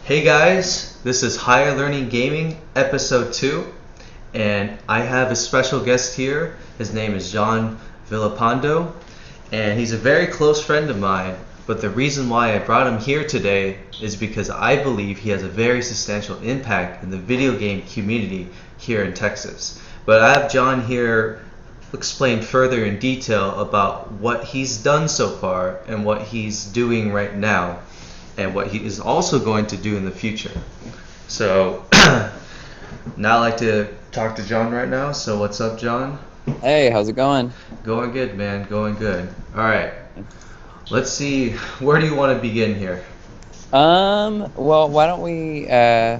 Hey guys, this is Higher Learning Gaming, episode 2, and I have a special guest here. His name is John Villapando, and he's a very close friend of mine, but the reason why I brought him here today is because I believe he has a very substantial impact in the video game community here in Texas. But I have John here explain further in detail about what he's done so far and what he's doing right now and what he is also going to do in the future. So now I'd like to talk to John right now. So what's up, John? Hey, how's it going? Going good, man. Going good. All right. Let's see. Where do you want to begin here? Well, why don't we, I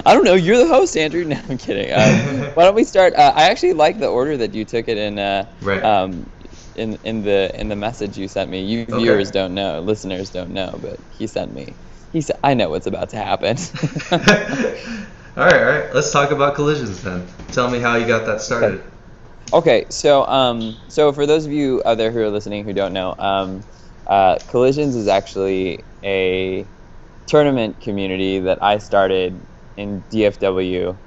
don't know, you're the host, Andrew. No, I'm kidding. Why don't we start, I actually like the order that you took it in, Right. in the message you sent me. You Okay. viewers don't know, listeners don't know, but he sent me. He said, I know what's about to happen. All right. Let's talk about collisions then. Tell me how you got that started. Okay, so for those of you out there who are listening who don't know, Collisions is actually a tournament community that I started in DFW.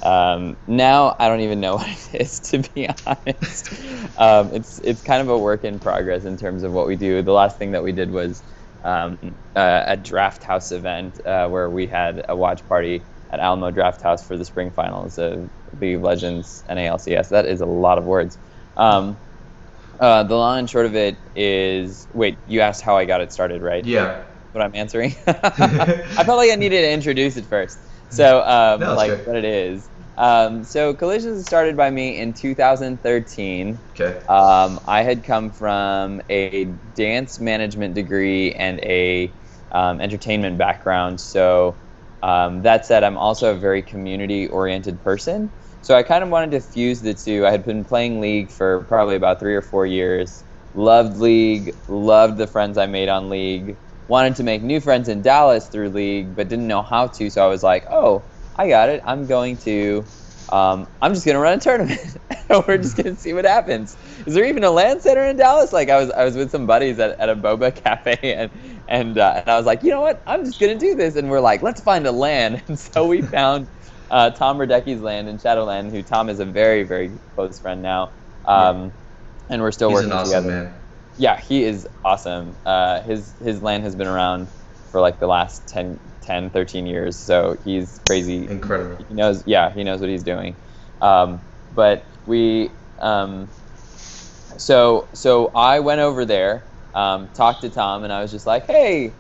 Now I don't even know what it is, to be honest. It's kind of a work in progress in terms of what we do. The last thing that we did was a draft house event where we had a watch party at Alamo Draft House for the spring finals of League of Legends NALCS. That is a lot of words. The long and short of it is, wait, you asked how I got it started, right? Yeah. What I'm answering? I felt like I needed to introduce it first. So, No, that's good. what it is. So Collisions started by me in 2013. Okay. I had come from a dance management degree and a entertainment background. So that said, I'm also a very community-oriented person. So I kind of wanted to fuse the two. I had been playing League for probably about 3 or 4 years. Loved League, loved the friends I made on League. Wanted to make new friends in Dallas through League, but didn't know how to. So I was like, oh, I got it. I'm just gonna run a tournament. We're just gonna see what happens. Is there even a LAN center in Dallas? Like I was with some buddies at a boba cafe, and I was like, you know what? I'm just gonna do this. And we're like, let's find a LAN. And so we found Tom Radecki's LAN in Shadowland, who Tom is a very, very close friend now. And we're still He's working an awesome together. man. Yeah, he is awesome. His LAN has been around for like the last 10, 13 years, so he's crazy. Incredible. He knows what he's doing. But we, so I went over there, talked to Tom, and I was just like, hey,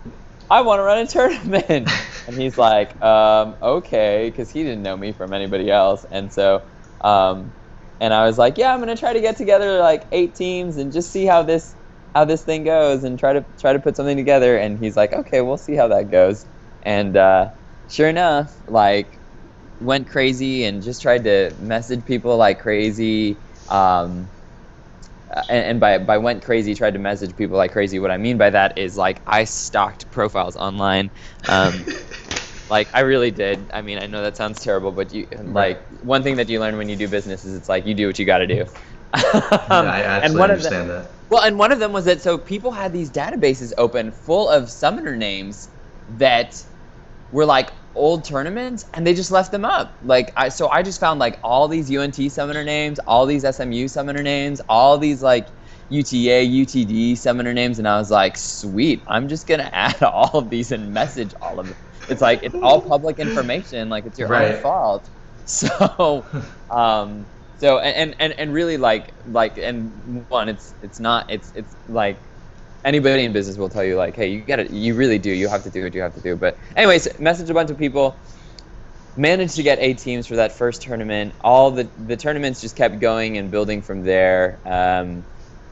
I want to run a tournament. And he's like, okay, because he didn't know me from anybody else. And so, and I was like, yeah, I'm gonna try to get together like 8 teams and just see how this thing goes and try to put something together. And he's like, okay, we'll see how that goes. And sure enough, like, went crazy and just tried to message people like crazy. And by went crazy, tried to message people like crazy. What I mean by that is, like, I stalked profiles online. Like, I really did. I mean, I know that sounds terrible, but one thing that you learn when you do business is it's like you do what you got to do. I absolutely understand that. Well, and one of them was that so people had these databases open full of summoner names that were like old tournaments, and they just left them up. Like I just found like all these UNT summoner names, all these SMU summoner names, all these like UTA, UTD summoner names, and I was like, sweet, I'm just gonna add all of these and message all of them. It's like it's all public information, like it's your own fault. So, and really like and one, it's like anybody in business will tell you like, hey, you really do, you have to do what you have to do. But anyways, message a bunch of people, managed to get 8 teams for that first tournament. All the tournaments just kept going and building from there. And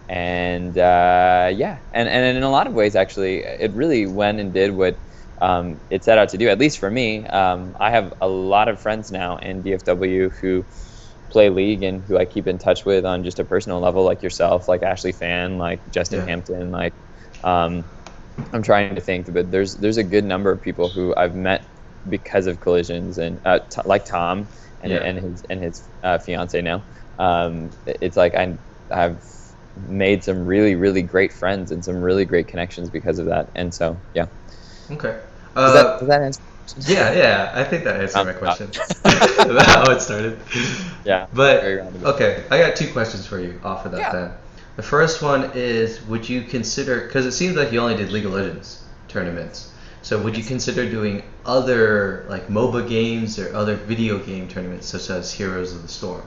in a lot of ways, actually, it really went and did what it set out to do, at least for me. I have a lot of friends now in DFW who play League and who I keep in touch with on just a personal level, like yourself, like Ashley Fan, like Justin Hampton, like I'm trying to think, but there's a good number of people who I've met because of Collisions, and like Tom and his fiance now. It's like I've made some really, really great friends and some really great connections because of that. And so, yeah. Okay. Uh, does that answer? yeah, yeah. I think that answered my Roundabout. question. How it started. Yeah, very But roundabout. okay, I got two questions for you off of that Yeah. then. The first one is, would you consider, because it seems like you only did League of Legends tournaments, so would you Yes. consider doing other like MOBA games or other video game tournaments such as Heroes of the Storm?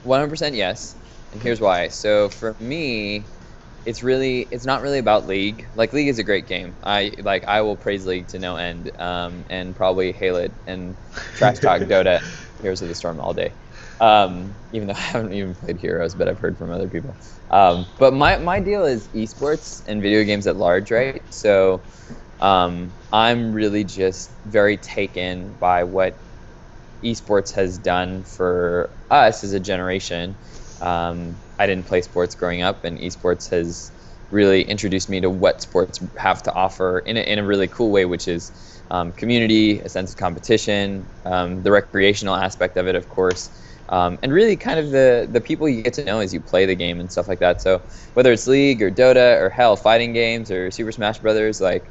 100% yes, and Okay. here's why. So for me, it's not really about League. Like League is a great game. I will praise League to no end, and probably hail it and trash talk Dota, Heroes of the Storm all day. Even though I haven't even played Heroes, but I've heard from other people. But my deal is esports and video games at large, right? So I'm really just very taken by what esports has done for us as a generation. I didn't play sports growing up, and esports has really introduced me to what sports have to offer in a really cool way, which is community, a sense of competition, the recreational aspect of it, of course, and really kind of the people you get to know as you play the game and stuff like that. So whether it's League or Dota or hell, fighting games or Super Smash Brothers, like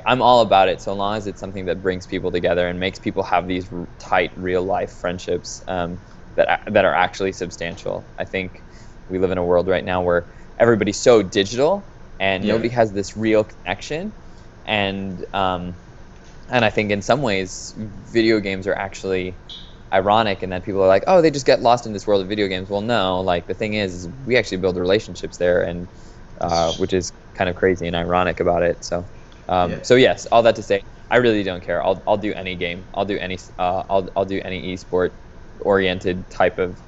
I'm all about it so long as it's something that brings people together and makes people have these tight real life friendships that are actually substantial. I think we live in a world right now where everybody's so digital and Yeah. nobody has this real connection, and and I think in some ways video games are actually ironic in that people are like, oh, they just get lost in this world of video games. Well, no, like the thing is we actually build relationships there, and which is kind of crazy and ironic about it. So, Yeah. so yes, all that to say, I really don't care. I'll do any game. I'll do any esport oriented type of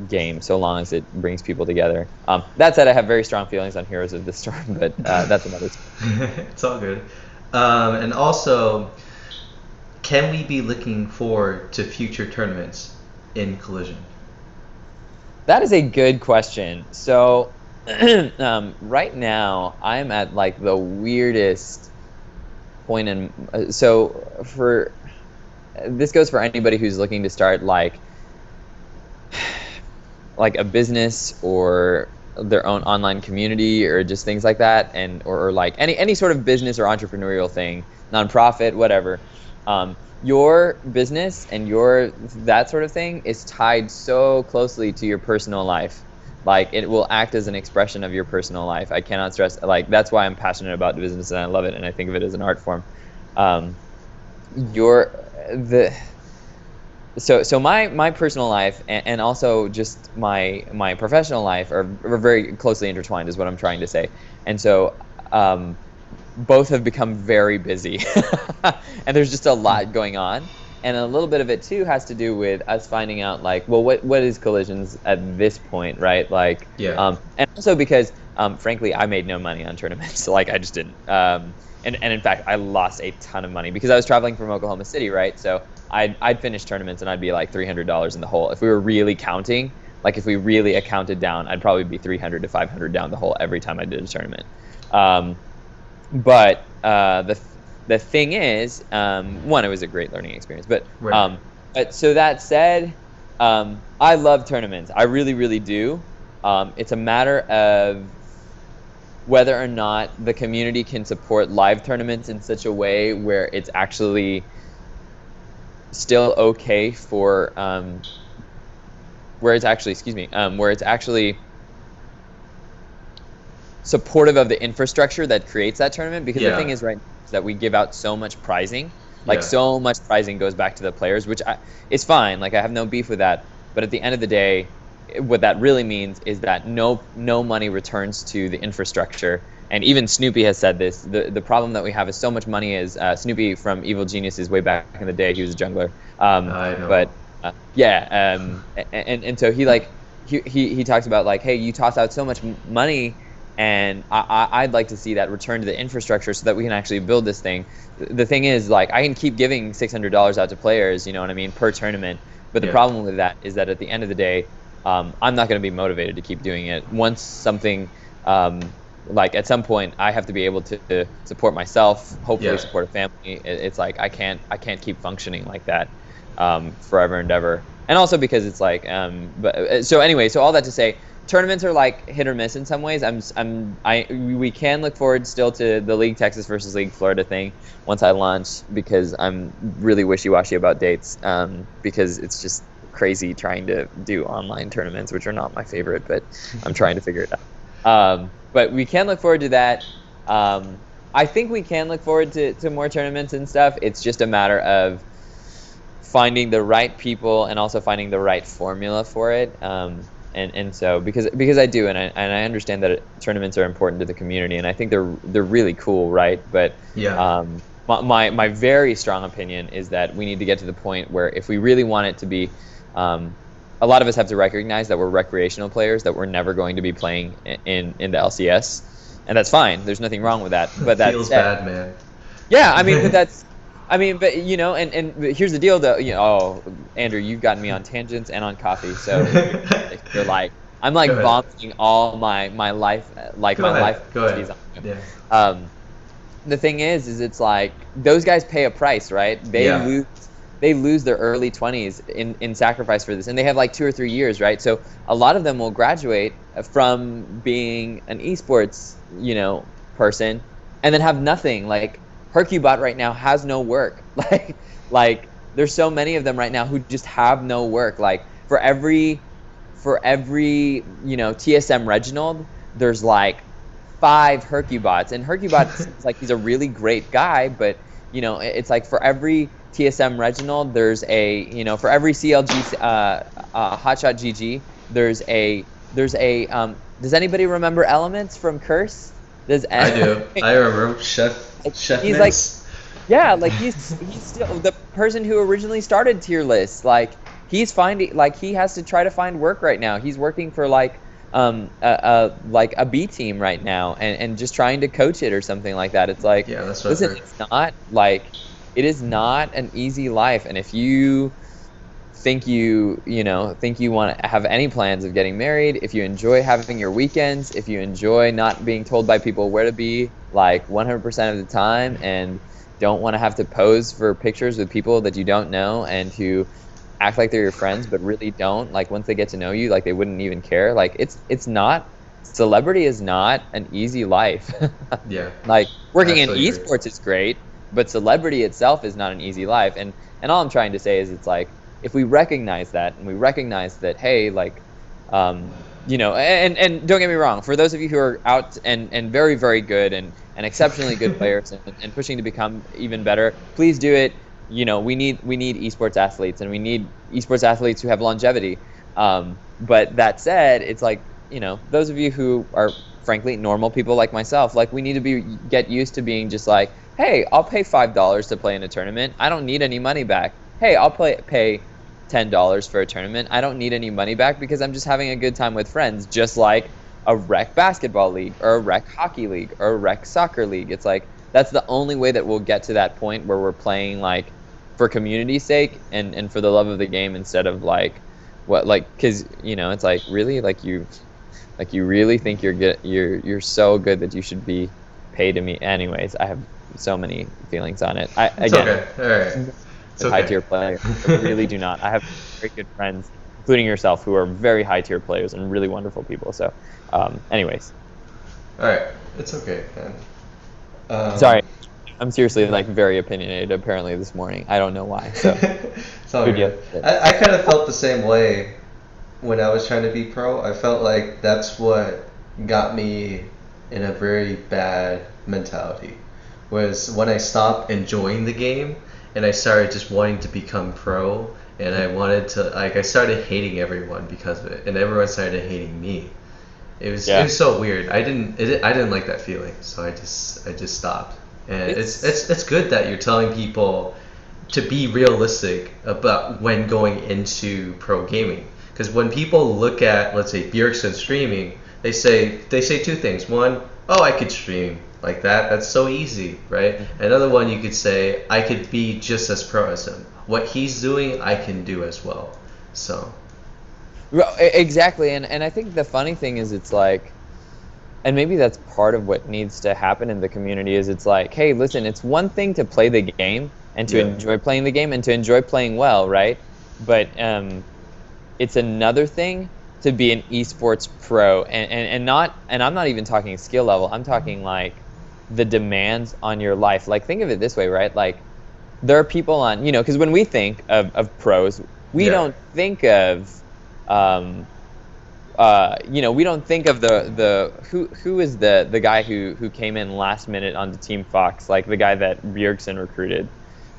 game so long as it brings people together. That said, I have very strong feelings on Heroes of the Storm, but that's another. It's all good. And also, can we be looking forward to future tournaments in Collision? That is a good question. So, right now, I'm at like the weirdest point in. So, for this goes for anybody who's looking to start like a business or their own online community or just things like that, and or like any sort of business or entrepreneurial thing, nonprofit, whatever. Your business and your that sort of thing is tied so closely to your personal life. Like it will act as an expression of your personal life. I cannot stress, like that's why I'm passionate about business and I love it and I think of it as an art form. um, your the so my personal life and also just my professional life are very closely intertwined is what I'm trying to say. And so um, both have become very busy and there's just a lot going on, and a little bit of it too has to do with us finding out like, well, what is collisions at this point, right? Like Yeah. and also because frankly I made no money on tournaments. Like I just didn't. And in fact I lost a ton of money because I was traveling from Oklahoma City, right? So I'd finish tournaments and I'd be like $300 in the hole if we were really counting. Like if we really accounted down, I'd probably be 300 to 500 down the hole every time I did a tournament. um, but the thing is, one, it was a great learning experience. Right. But so that said, I love tournaments. I really, really do. It's a matter of whether or not the community can support live tournaments in such a way where it's actually still okay for where it's actually, excuse me, where it's actually supportive of the infrastructure that creates that tournament. Because the thing Yeah. is, right, is that we give out so much prizing. Like Yeah. so much prizing goes back to the players, which is fine. Like I have no beef with that. But at the end of the day, what that really means is that no money returns to the infrastructure. And even Snoopy has said this. The problem that we have is so much money is Snoopy from Evil Geniuses way back in the day. He was a jungler. I know. But yeah, and so he like he talks about like, hey, you toss out so much money, and I'd like to see that return to the infrastructure so that we can actually build this thing. The thing is, like, I can keep giving $600 out to players, you know what I mean, per tournament. But the Yeah. problem with that is that at the end of the day, I'm not going to be motivated to keep doing it. Once something, like at some point, I have to be able to support myself, hopefully Yeah. support a family. It's like I can't keep functioning like that forever and ever. and also because it's like so anyway, so all that to say, tournaments are like hit or miss in some ways. We can look forward still to the League Texas versus League Florida thing once I launch, because I'm really wishy-washy about dates, because it's just crazy trying to do online tournaments, which are not my favorite, but I'm trying to figure it out. But we can look forward to that. I think we can look forward to more tournaments and stuff. It's just a matter of finding the right people and also finding the right formula for it. And so because I do, and I understand that tournaments are important to the community, and I think they're really cool, right? But Yeah. my very strong opinion is that we need to get to the point where if we really want it to be, a lot of us have to recognize that we're recreational players, that we're never going to be playing in the LCS, and that's fine. There's nothing wrong with that. But that Feels said, bad, man. yeah, I mean, but you know, and here's the deal, though. You know, oh, Andrew, you've gotten me on tangents and on coffee, so you're like, I'm like Go ahead. vomiting all my life, like Go my ahead. life Go activities ahead. on you. Yeah. The thing is it's like those guys pay a price, right? Yeah. They lose their early 20s in sacrifice for this, and they have like 2 or 3 years, right? So a lot of them will graduate from being an esports, you know, person, and then have nothing. Like Hercubot right now has no work. Like there's so many of them right now who just have no work. Like for every you know TSM Reginald, there's like 5 Hercubots, and Hercubot seems like he's a really great guy, but you know it's like for every TSM Reginald, there's a for every CLG Hotshot GG, there's a does anybody remember Elements from Curse? Does I do. I remember Chef he's like, Mints. yeah, like he's still the person who originally started tier lists. Like he's finding, like he has to try to find work right now. He's working for like a B team right now, and just trying to coach it or something like that. It's like, Yeah, that's what I've listen, heard. it's not like it is not an easy life, and if you think you want to have any plans of getting married, if you enjoy having your weekends, if you enjoy not being told by people where to be like 100% of the time, and don't want to have to pose for pictures with people that you don't know and who act like they're your friends but really don't, like once they get to know you, like they wouldn't even care. Like it's not, celebrity is not an easy life. Yeah. Like I working in absolutely agree. esports is great, but celebrity itself is not an easy life. And all I'm trying to say is it's like, if we recognize that, and we recognize that, hey, like, and don't get me wrong, for those of you who are out and very, very good and exceptionally good players and pushing to become even better, please do it. We need esports athletes, and we need esports athletes who have longevity. But that said, it's like, those of you who are frankly normal people like myself, like we need to get used to being just like, hey, I'll pay $5 to play in a tournament. I don't need any money back. Hey, I'll pay $10 for a tournament. I don't need any money back because I'm just having a good time with friends, just like a rec basketball league or a rec hockey league or a rec soccer league. It's like that's the only way that we'll get to that point where we're playing like for community's sake and for the love of the game, instead of like what, like, because it's like, really, like you really think you're good, you're so good that you should be paid to me. Anyways, I have so many feelings on it. It's Again, okay. All right. It's high okay. tier player. I really do not. I have very good friends, including yourself, who are very high tier players and really wonderful people. So, anyways, All right. It's okay, man. sorry. I'm seriously like very opinionated apparently this morning. I don't know why. So, It's all who do you good. have to say? I kind of felt the same way when I was trying to be pro. I felt like that's what got me in a very bad mentality. Was when I stopped enjoying the game and I started just wanting to become pro, and I wanted to, like, I started hating everyone because of it, and everyone started hating me. It Yeah. was so weird. I didn't like that feeling, so I just stopped. And It's it's good that you're telling people to be realistic about when going into pro gaming. Because when people look at, let's say, Bjergsen streaming, they say two things. One, oh, I could stream like that. That's so easy, right? Another one, you could say, I could be just as pro as him. What he's doing, I can do as well. So, exactly, and I think the funny thing is it's like, and maybe that's part of what needs to happen in the community, is it's like, hey, listen, it's one thing to play the game and to yeah. enjoy playing the game and to enjoy playing well, right? But it's another thing to be an esports pro, and I'm not even talking skill level. I'm talking like the demands on your life. Like think of it this way, right? Like there are people on, because when we think of pros, we Yeah. don't think of um we don't think of who is the guy who came in last minute onto Team Fox, like the guy that Bjergsen recruited,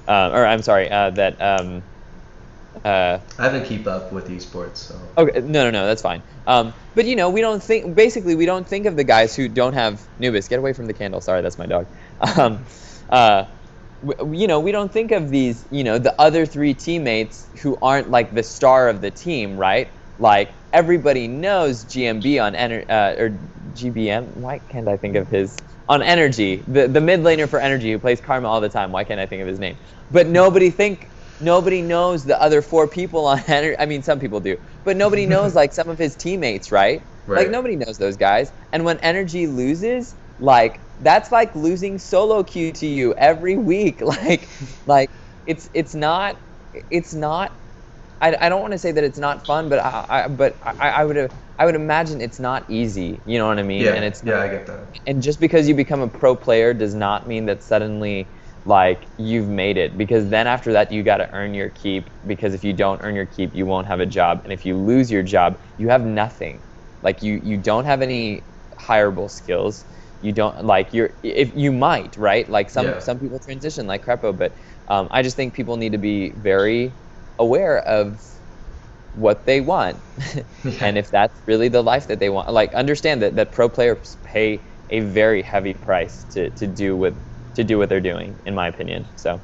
or I'm sorry, that uh, I haven't keep up with esports, so. okay, no, that's fine. But we don't think, basically, we don't think of the guys who don't have Nubis. Get away from the candle. Sorry, that's my dog. Um, uh, we don't think of these, the other three teammates who aren't like the star of the team, right? Like everybody knows GMB or GBM. Why can't I think of his on Energy? The mid laner for Energy who plays Karma all the time. Why can't I think of his name? But nobody knows the other four people on Energy. I mean, some people do, but nobody knows like some of his teammates, right? Like Right. nobody knows those guys. And when Energy loses, like that's like losing solo queue to you every week. Like it's not. I don't want to say that it's not fun, but I would imagine it's not easy. You know what I mean? And Yeah, it's yeah, I get that. and just because you become a pro player does not mean that suddenly like you've made it, because then after that you got to earn your keep, because if you don't earn your keep you won't have a job, and if you lose your job you have nothing. Like you don't have any hireable skills. You don't, like, you're, if you might, right, like Yeah. some people transition like Crepo, but I just think people need to be very aware of what they want. Yeah. And if that's really the life that they want, like understand that pro players pay a very heavy price to do what they're doing, in my opinion. So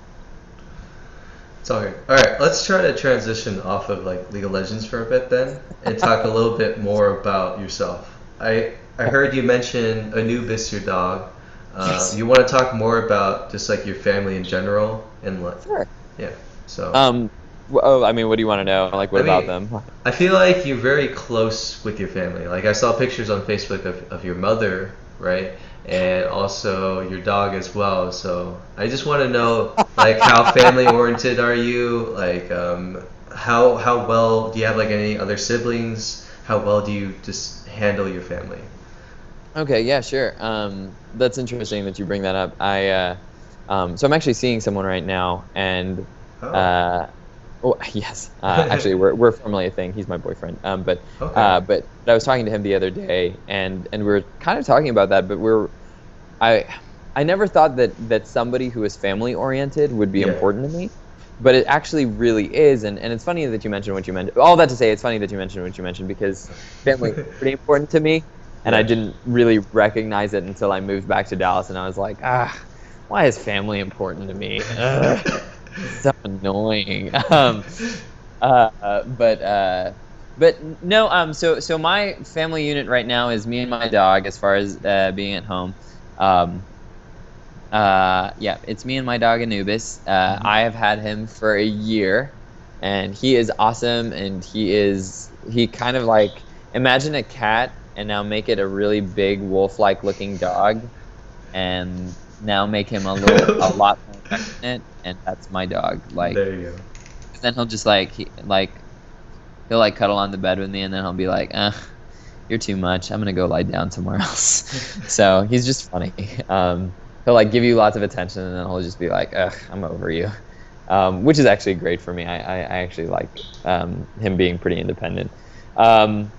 It's all good. All right, let's try to transition off of like League of Legends for a bit then, and talk a little bit more about yourself. I heard you mention Anubis, your dog. yes, You want to talk more about just like your family in general and like, sure. yeah. So um oh, I mean, what do you want to know? Like, I what about mean, them? I feel like you're very close with your family. Like I saw pictures on Facebook of your mother, right? And also your dog as well. So I just want to know, like, how family oriented are you? Like, how well do you have like any other siblings? How well do you just handle your family? Okay, yeah, sure. That's interesting that you bring that up. So I'm actually seeing someone right now, and Oh, uh, oh yes, actually we're formally a thing. He's my boyfriend. But okay. I was talking to him the other day, and we were kind of talking about that. But I I never thought that somebody who is family oriented would be Yeah. important to me, but it actually really is. And it's funny that you mentioned what you mentioned. All that to say, it's funny that you mentioned what you mentioned, because family is pretty important to me, and I Yeah. didn't really recognize it until I moved back to Dallas, and I was like, why is family important to me? Ugh, so annoying. Uh, uh, but uh, but no. So my family unit right now is me and my dog, as far as being at home. Um, yeah, it's me and my dog Anubis. Mhm. I have had him for a year, and he is awesome. And he kind of like, imagine a cat, and now make it a really big wolf-like looking dog, and now make him a lot more affectionate, and that's my dog. Like, There you go. 'cause then he'll just like he'll like cuddle on the bed with me, and then he'll be like, you're too much. I'm gonna go lie down somewhere else. So he's just funny. He'll like give you lots of attention, and then he'll just be like, ugh, I'm over you. Which is actually great for me. I actually like him being pretty independent. Um,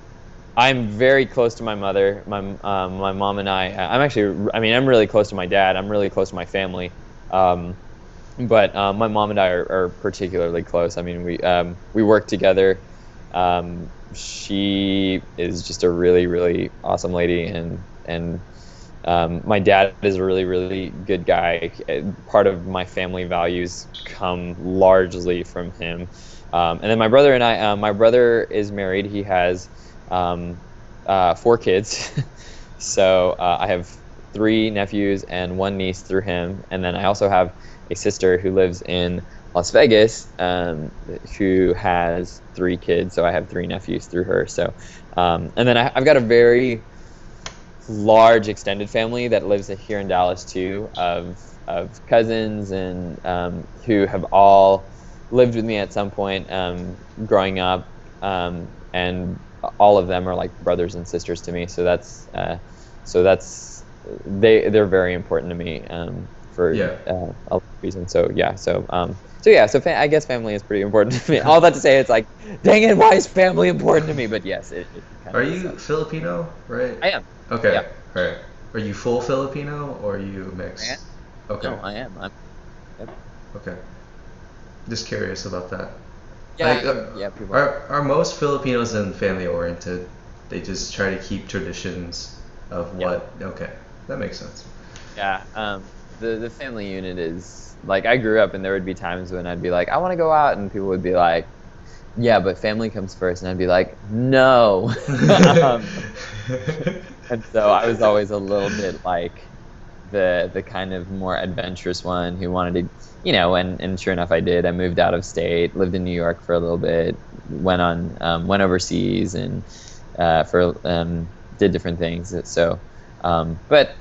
I'm very close to my mother. My mom and I'm actually, I mean, I'm really close to my dad. I'm really close to my family. Um, but my mom and I are particularly close. I mean, we work together. She is just a really, really awesome lady, and my dad is a really, really good guy. Part of my family values come largely from him. And then my brother and my brother is married. He has um, 4 kids. So I have 3 nephews and 1 niece through him. And then I also have a sister who lives in Las Vegas, who has 3 kids. So I have 3 nephews through her. So, and then I've got a very large extended family that lives here in Dallas too, of cousins, and who have all lived with me at some point growing up. and all of them are like brothers and sisters to me. So that's they're very important to me for Yeah. a lot of reasons. I guess family is pretty important to me. All that to say, it's like, dang it, why is family important to me? But yes, it kind Are of is. you Filipino, right? I am. Okay. Yeah. All right. Are you full Filipino or are you I am. mixed? Okay. No, I am. Yep. Okay. Just curious about that. Like, Yeah. People. are most Filipinos then family oriented? They just try to keep traditions of Yeah. what? Okay, that makes sense. Yeah. The family unit is like, I grew up and there would be times when I'd be like, I want to go out, and people would be like, yeah, but family comes first, and I'd be like, no. um, and so I was always a little bit like the kind of more adventurous one who wanted to, and sure enough, I did. I moved out of state, lived in New York for a little bit, went overseas, and did different things. So, but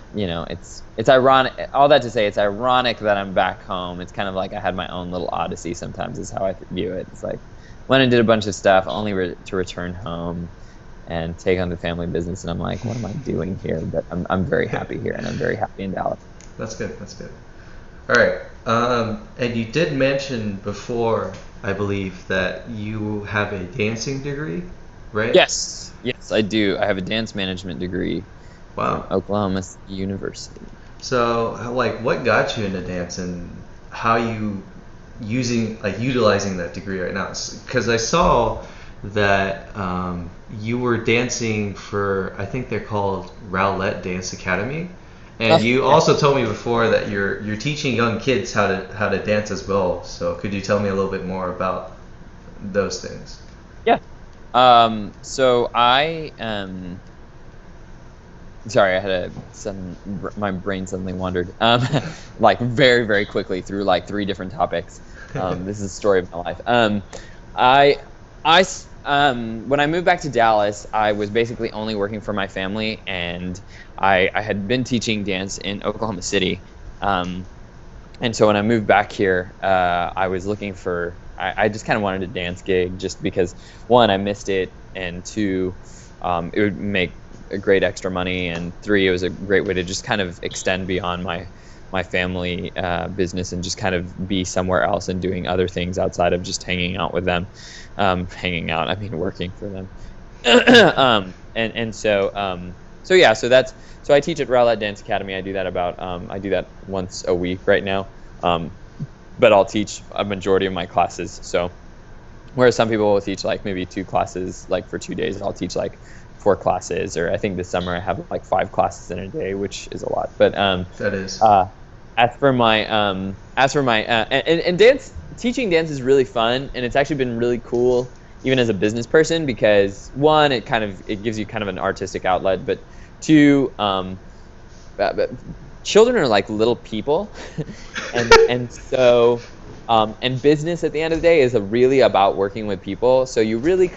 it's ironic. All that to say, it's ironic that I'm back home. It's kind of like I had my own little odyssey. Sometimes is how I view it. It's like, went and did a bunch of stuff, only to return home and take on the family business. And I'm like, what am I doing here? But I'm very happy here, and I'm very happy in Dallas. That's good. That's good. All right. And you did mention before, I believe, that you have a dancing degree, right? Yes, I do. I have a dance management degree from Wow. Oklahoma State University. So, like, what got you into dance, and how you utilizing that degree right now? Because I saw that you were dancing for, I think they're called Rowlett Dance Academy, and you Yeah. also told me before that you're teaching young kids how to dance as well. So, could you tell me a little bit more about those things? Yeah. So sorry, I had my brain suddenly wandered. Like very, very quickly through like three different topics. This is the story of my life. I, when I moved back to Dallas, I was basically only working for my family, and I had been teaching dance in Oklahoma City. Um, and so when I moved back here, I was looking for, I just kind of wanted a dance gig just because, one, I missed it, and two, it would make a great extra money, and three, it was a great way to just kind of extend beyond my family business and just kind of be somewhere else and doing other things outside of just hanging out with them. Hanging out, I mean working for them. So yeah, so I teach at Rowlett Dance Academy. I do that once a week right now, but I'll teach a majority of my classes. So whereas some people will teach like maybe two classes like for 2 days, I'll teach like four classes, or I think this summer I have like 5 classes in a day, which is a lot. But That is. and dance, teaching dance is really fun, and it's actually been really cool even as a business person, because one, it gives you kind of an artistic outlet, but two, but children are like little people, and business at the end of the day is really about working with people. So you really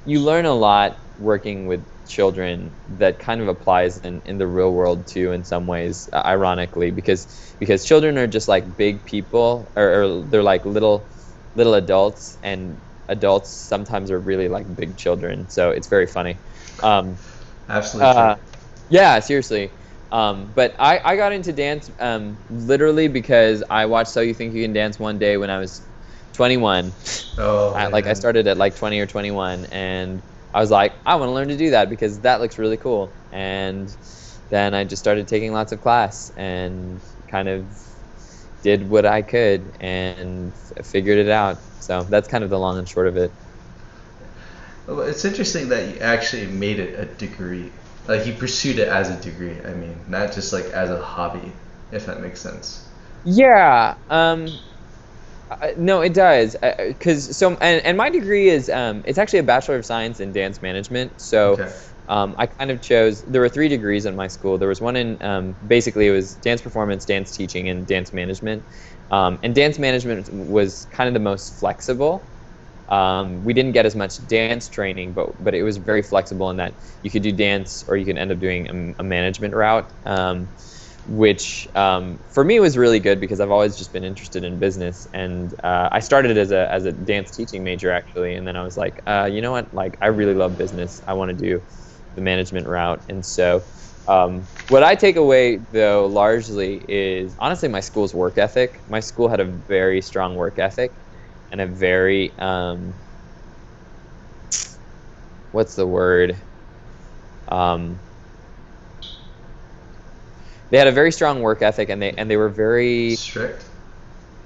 you learn a lot working with children that kind of applies in the real world too, in some ways, ironically, because children are just like big people, or they're like little adults, and adults sometimes are really like big children. So it's very funny. Absolutely true. Yeah, seriously. But I got into dance literally because I watched So You Think You Can Dance one day when I was 21. Oh, I man. started at like 20 or 21, and I was like, I want to learn to do that because that looks really cool. And then I just started taking lots of class and kind of did what I could and figured it out. So that's kind of the long and short of it. Well, it's interesting that you actually made it a degree. Like, you pursued it as a degree. I mean, not just like as a hobby, if that makes sense. Yeah. No, it does. And my degree is it's actually a Bachelor of Science in Dance Management. So Okay. I kind of chose. There were 3 degrees in my school. There was one in basically it was dance performance, dance teaching, and dance management. And dance management was kind of the most flexible. We didn't get as much dance training, but it was very flexible in that you could do dance or you could end up doing a management route. which for me was really good because I've always just been interested in business. And I started as a dance teaching major actually, and then I was like, you know what, like I really love business. I want to do the management route. And so what I take away though largely is honestly my school's work ethic. My school had a very strong work ethic and a very what's the word? Um, they had a very strong work ethic, and they were very, Strict.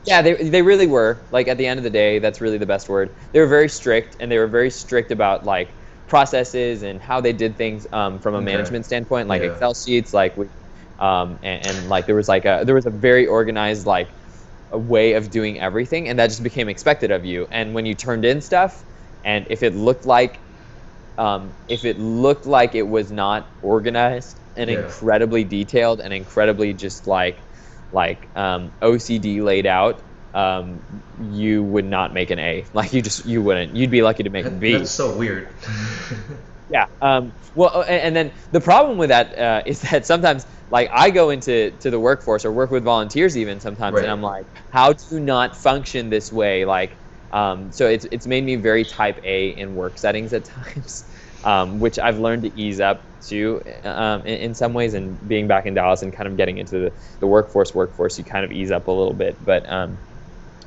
yeah, they really were. Like at the end of the day, that's really the best word. They were very strict, and they were very strict about like processes and how they did things from a Okay. management standpoint, like Yeah. Excel sheets, like we, and like there was a very organized like a way of doing everything, and that just became expected of you. And when you turned in stuff, and if it looked like it was not organized and Yeah. incredibly detailed and incredibly just OCD laid out, you would not make an A. Like you wouldn't. You'd be lucky to make a That's B. so weird. Yeah. Well, and then the problem with that is that sometimes, like, I go into the workforce or work with volunteers even sometimes, and Right. I'm like, how do you not function this way? Like, so it's made me very type A in work settings at times, which I've learned to ease up to in some ways. And being back in Dallas and kind of getting into the workforce, you kind of ease up a little bit,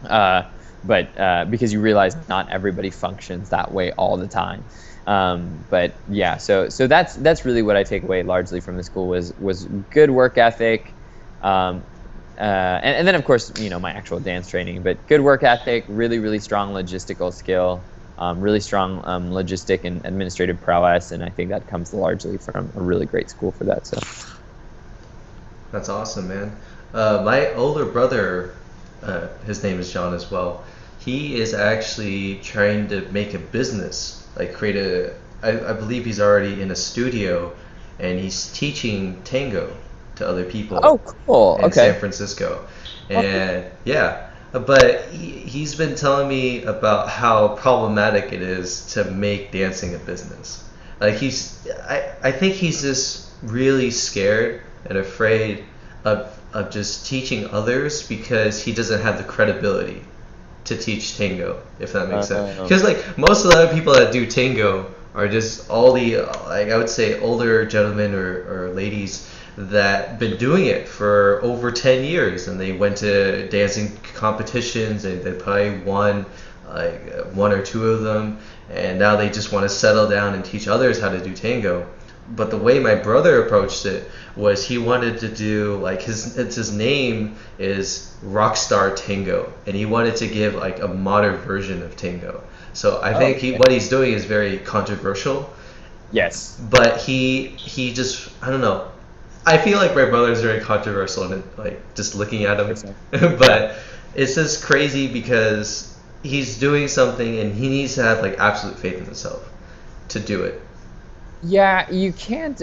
uh, but because you realize not everybody functions that way all the time. But yeah, so that's really what I take away largely from the school was good work ethic, and then of course my actual dance training, but good work ethic, really strong logistical skill, really strong logistic and administrative prowess, and I think that comes largely from a really great school for that. So That's awesome, man. My older brother, his name is John as well. He is actually trying to make a business, like create a. I believe he's already in a studio, and he's teaching tango to other people oh, cool, in San okay. Francisco. Oh, cool. And yeah, but he's been telling me about how problematic it is to make dancing a business. Like I think he's just really scared and afraid of just teaching others because he doesn't have the credibility to teach tango, if that makes sense. Um, Because like most of the other people that do tango are just all the like I would say older gentlemen or ladies that been doing it for over 10 years, and they went to dancing competitions and they probably won like one or two of them, and now they just want to settle down and teach others how to do tango. But the way my brother approached it was he wanted to do like his name is Rockstar Tango, and he wanted to give like a modern version of tango. So I oh, think okay. what he's doing is very controversial, Yes. but he just I don't know. I feel like my brother is very controversial and like just looking at him, Yeah. but it's just crazy because he's doing something and he needs to have like absolute faith in himself to do it. Yeah, you can't.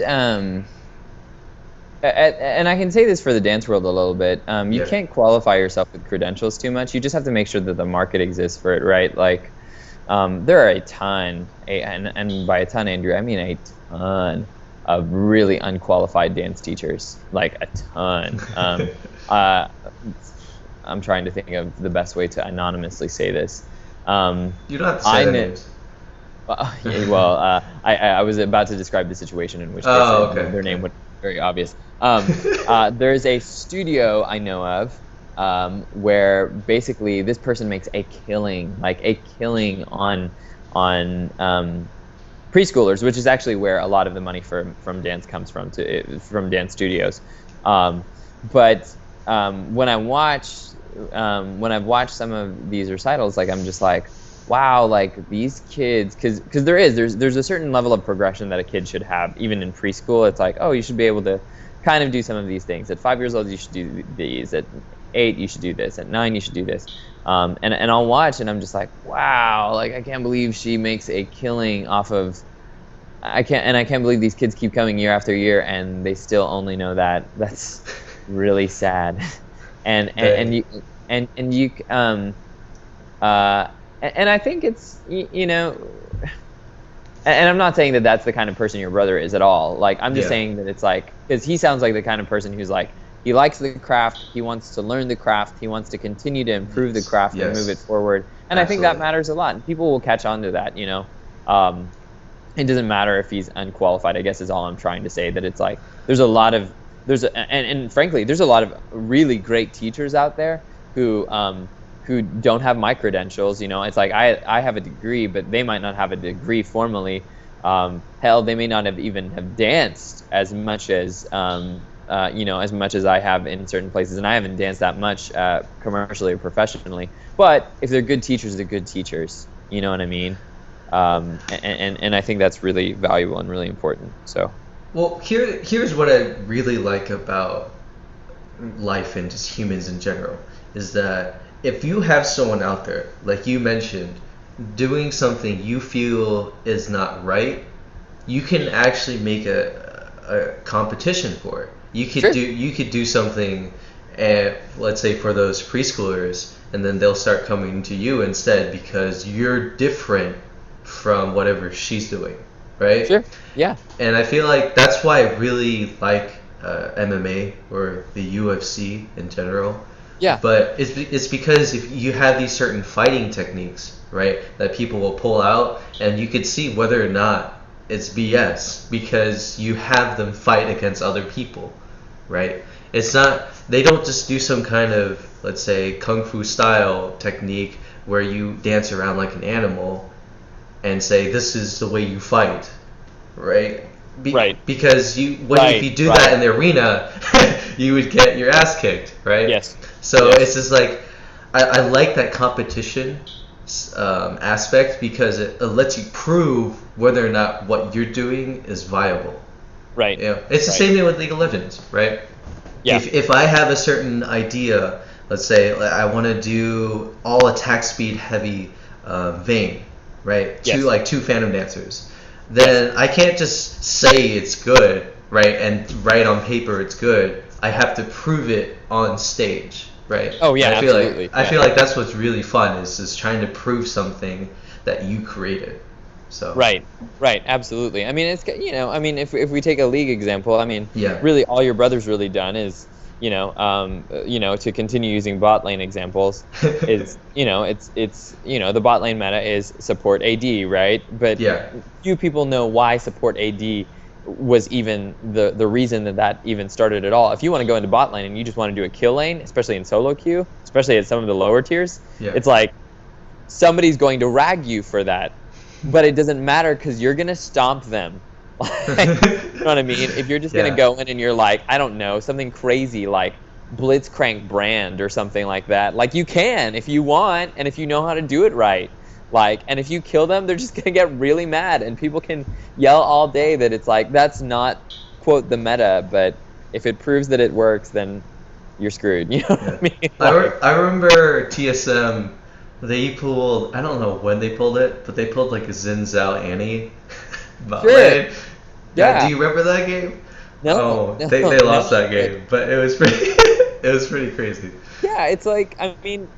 And I can say this for the dance world a little bit. You Yeah. can't qualify yourself with credentials too much. You just have to make sure that the market exists for it, right? Like, there are a ton, and by a ton, Andrew, I mean a ton of really unqualified dance teachers, like a ton. Uh, I'm trying to think of the best way to anonymously say this. You don't have to say I their know. names. Yeah, well, I was about to describe the situation, in which case Oh, okay, their name okay. would be very obvious. There's a studio I know of where basically this person makes a killing, like a killing on preschoolers, which is actually where a lot of the money from dance comes from dance studios. Um, but when I've watched some of these recitals, like I'm just like, wow, like these kids, because there's a certain level of progression that a kid should have even in preschool. It's like, oh, you should be able to kind of do some of these things. At 5 years old, you should do these. At 8, you should do this. At 9, you should do this. And I'll watch, and I'm just like, wow, like I can't believe she makes a killing off of. I can't believe these kids keep coming year after year, and they still only know that. That's really sad. And Dang. you and you uh and I think it's and I'm not saying that's the kind of person your brother is at all. Like I'm just Yeah. saying that it's like, because he sounds like the kind of person who's like, He likes the craft. He wants to learn the craft. He wants to continue to improve the craft and move it forward. And I think that matters a lot. And people will catch on to that, you know. It doesn't matter if he's unqualified, I guess is all I'm trying to say. That it's like and frankly, there's a lot of really great teachers out there who don't have my credentials. You know, it's like I have a degree, but they might not have a degree formally. Hell, they may not have even have danced as much as as much as I have in certain places, and I haven't danced that much commercially or professionally. But if they're good teachers, they're good teachers. You know what I mean? And I think that's really valuable and really important. So, well, here's what I really like about life and just humans in general is that if you have someone out there, like you mentioned, doing something you feel is not right, you can actually make a competition for it. You could do something, let's say for those preschoolers, and then they'll start coming to you instead because you're different from whatever she's doing, right? Sure. Yeah. And I feel like that's why I really like MMA or the UFC in general. Yeah. But it's because if you have these certain fighting techniques, right, that people will pull out, and you could see whether or not it's BS because you have them fight against other people, right? It's not, they don't just do some kind of, let's say, kung fu style technique where you dance around like an animal and say this is the way you fight, right? Right. Because if you do that in the arena, you would get your ass kicked, right? Yes. So it's just like I like that competition aspect because it lets you prove whether or not what you're doing is viable. Right. You know, it's the same thing with League of Legends, right? Yeah. If I have a certain idea, let's say I want to do all attack speed heavy Vayne, right? Yes. Two Phantom Dancers. Then I can't just say it's good, right? And write on paper it's good. I have to prove it on stage, right? Oh yeah, absolutely. I feel like that's what's really fun is trying to prove something that you created. So Right, absolutely. I mean, if we take a league example, I mean, Yeah. really all your brother's really done is, to continue using bot lane examples, is, the bot lane meta is support AD, right? But Yeah. few people know why support AD was even the reason that even started at all. If you want to go into bot lane and you just want to do a kill lane, especially in solo queue, especially at some of the lower tiers, Yeah. it's like somebody's going to rag you for that. But it doesn't matter because you're going to stomp them. You know what I mean? If you're just going to go in and you're like, I don't know, something crazy like Blitzcrank Brand or something like that. Like, you can if you want and if you know how to do it right. Like, and if you kill them, they're just going to get really mad. And people can yell all day that it's like, that's not, quote, the meta. But if it proves that it works, then you're screwed. You know what I mean? Like, I remember TSM. They pulled, I don't know when they pulled it, but they pulled like a Xin Zhao Annie. Sure. Yeah. Do you remember that game? No. They lost that game, but it was pretty crazy. Yeah, it's like, I mean,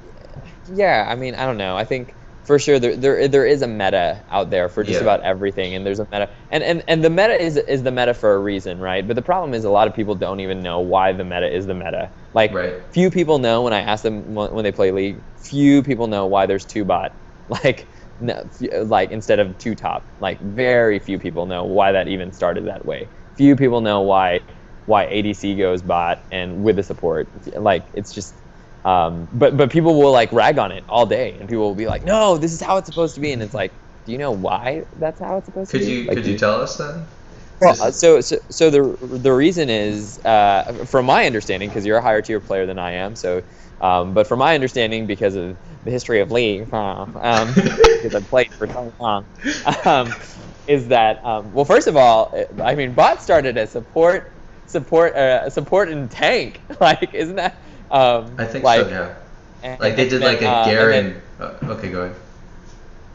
I don't know. I think for sure there is a meta out there for just about everything, and there's a meta, and the meta is the meta for a reason, right? But the problem is a lot of people don't even know why the meta is the meta. Like, few people know when I ask them when they play League. Few people know why there's two bot, like instead of two top. Like, very few people know why that even started that way. Few people know why ADC goes bot and with the support. Like, it's just. But people will like rag on it all day, and people will be like, "No, this is how it's supposed to be," and it's like, do you know why that's how it's supposed to be? Could you tell us then? Well, so the reason is, from my understanding, because you're a higher tier player than I am, so, but from my understanding, because of the history of League, because I've played for so long, is that well, first of all, I mean, bot started as support and tank, like, isn't that? I think so, yeah. Like they did like a Garen. Okay, go ahead.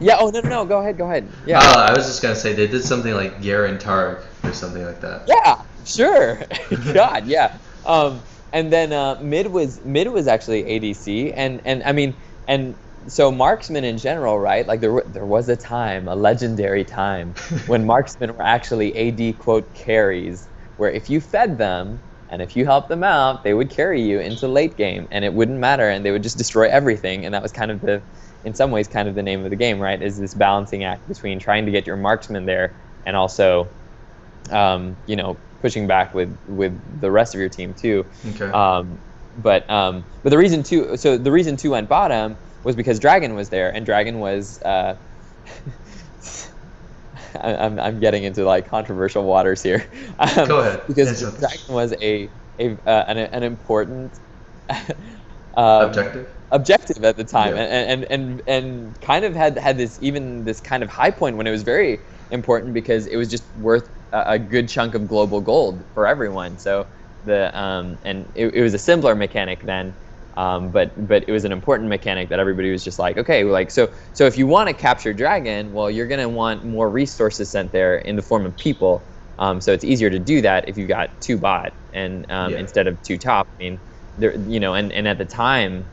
Yeah. Oh no. Go ahead. Yeah. I was just gonna say they did something like Garen Targ or something like that. Yeah. Sure. God. Yeah. And then mid was actually ADC, and I mean, and so marksmen in general, right? Like there was a time, a legendary time, when marksmen were actually AD quote carries, where if you fed them, And if you helped them out, they would carry you into late game, and it wouldn't matter, and they would just destroy everything. And that was kind of in some ways, kind of the name of the game, right? Is this balancing act between trying to get your marksman there and also, pushing back with the rest of your team too. Okay. But the reason two went bottom was because Dragon was there, and Dragon was. I'm getting into like controversial waters here. Go ahead. Because Dragon was an important objective at the time, Yeah. and kind of had this kind of high point when it was very important because it was just worth a good chunk of global gold for everyone. So it was a simpler mechanic then. But it was an important mechanic that everybody was just like, okay, like so if you want to capture Dragon, well, you're gonna want more resources sent there in the form of people. So it's easier to do that if you've got two bot and instead of two top. I mean, there, and at the time,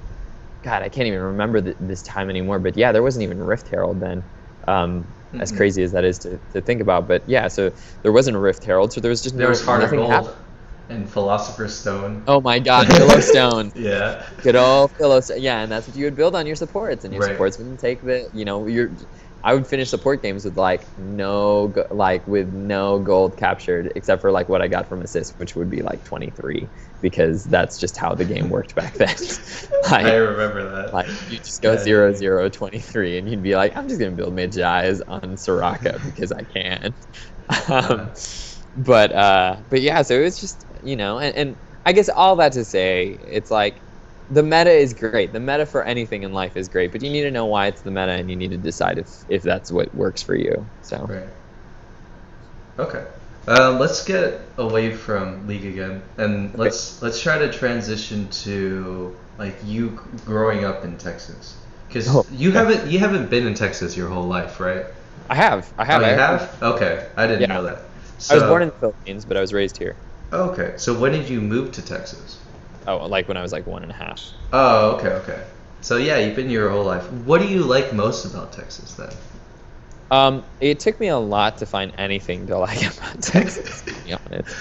God, I can't even remember this time anymore. But yeah, there wasn't even Rift Herald then. As crazy as that is to think about, but yeah, so there wasn't a Rift Herald, so there was just nothing happened. And Philosopher's Stone. Oh my God, Philostone. Yeah. Good old Philostone. Yeah, and that's what you would build on your supports, and your supports wouldn't take I would finish support games with no gold captured, except for like what I got from assist, which would be like 23, because that's just how the game worked back then. I remember that. Like you just go 0-0 23, and you'd be like, I'm just gonna build Magi on Soraka because I can. But yeah, so it was just and I guess all that to say, it's like the meta is great. The meta for anything in life is great, but you need to know why it's the meta, and you need to decide if that's what works for you. So. Right. Okay. Let's get away from League again, and let's try to transition to like you growing up in Texas, because you haven't been in Texas your whole life, right? I have. Oh, you have? Okay, I didn't know that. So, I was born in the Philippines, but I was raised here. Okay, so when did you move to Texas? Oh, like when I was like 1.5. Oh, okay. So yeah, you've been here your whole life. What do you like most about Texas then? It took me a lot to find anything to like about Texas, to be honest.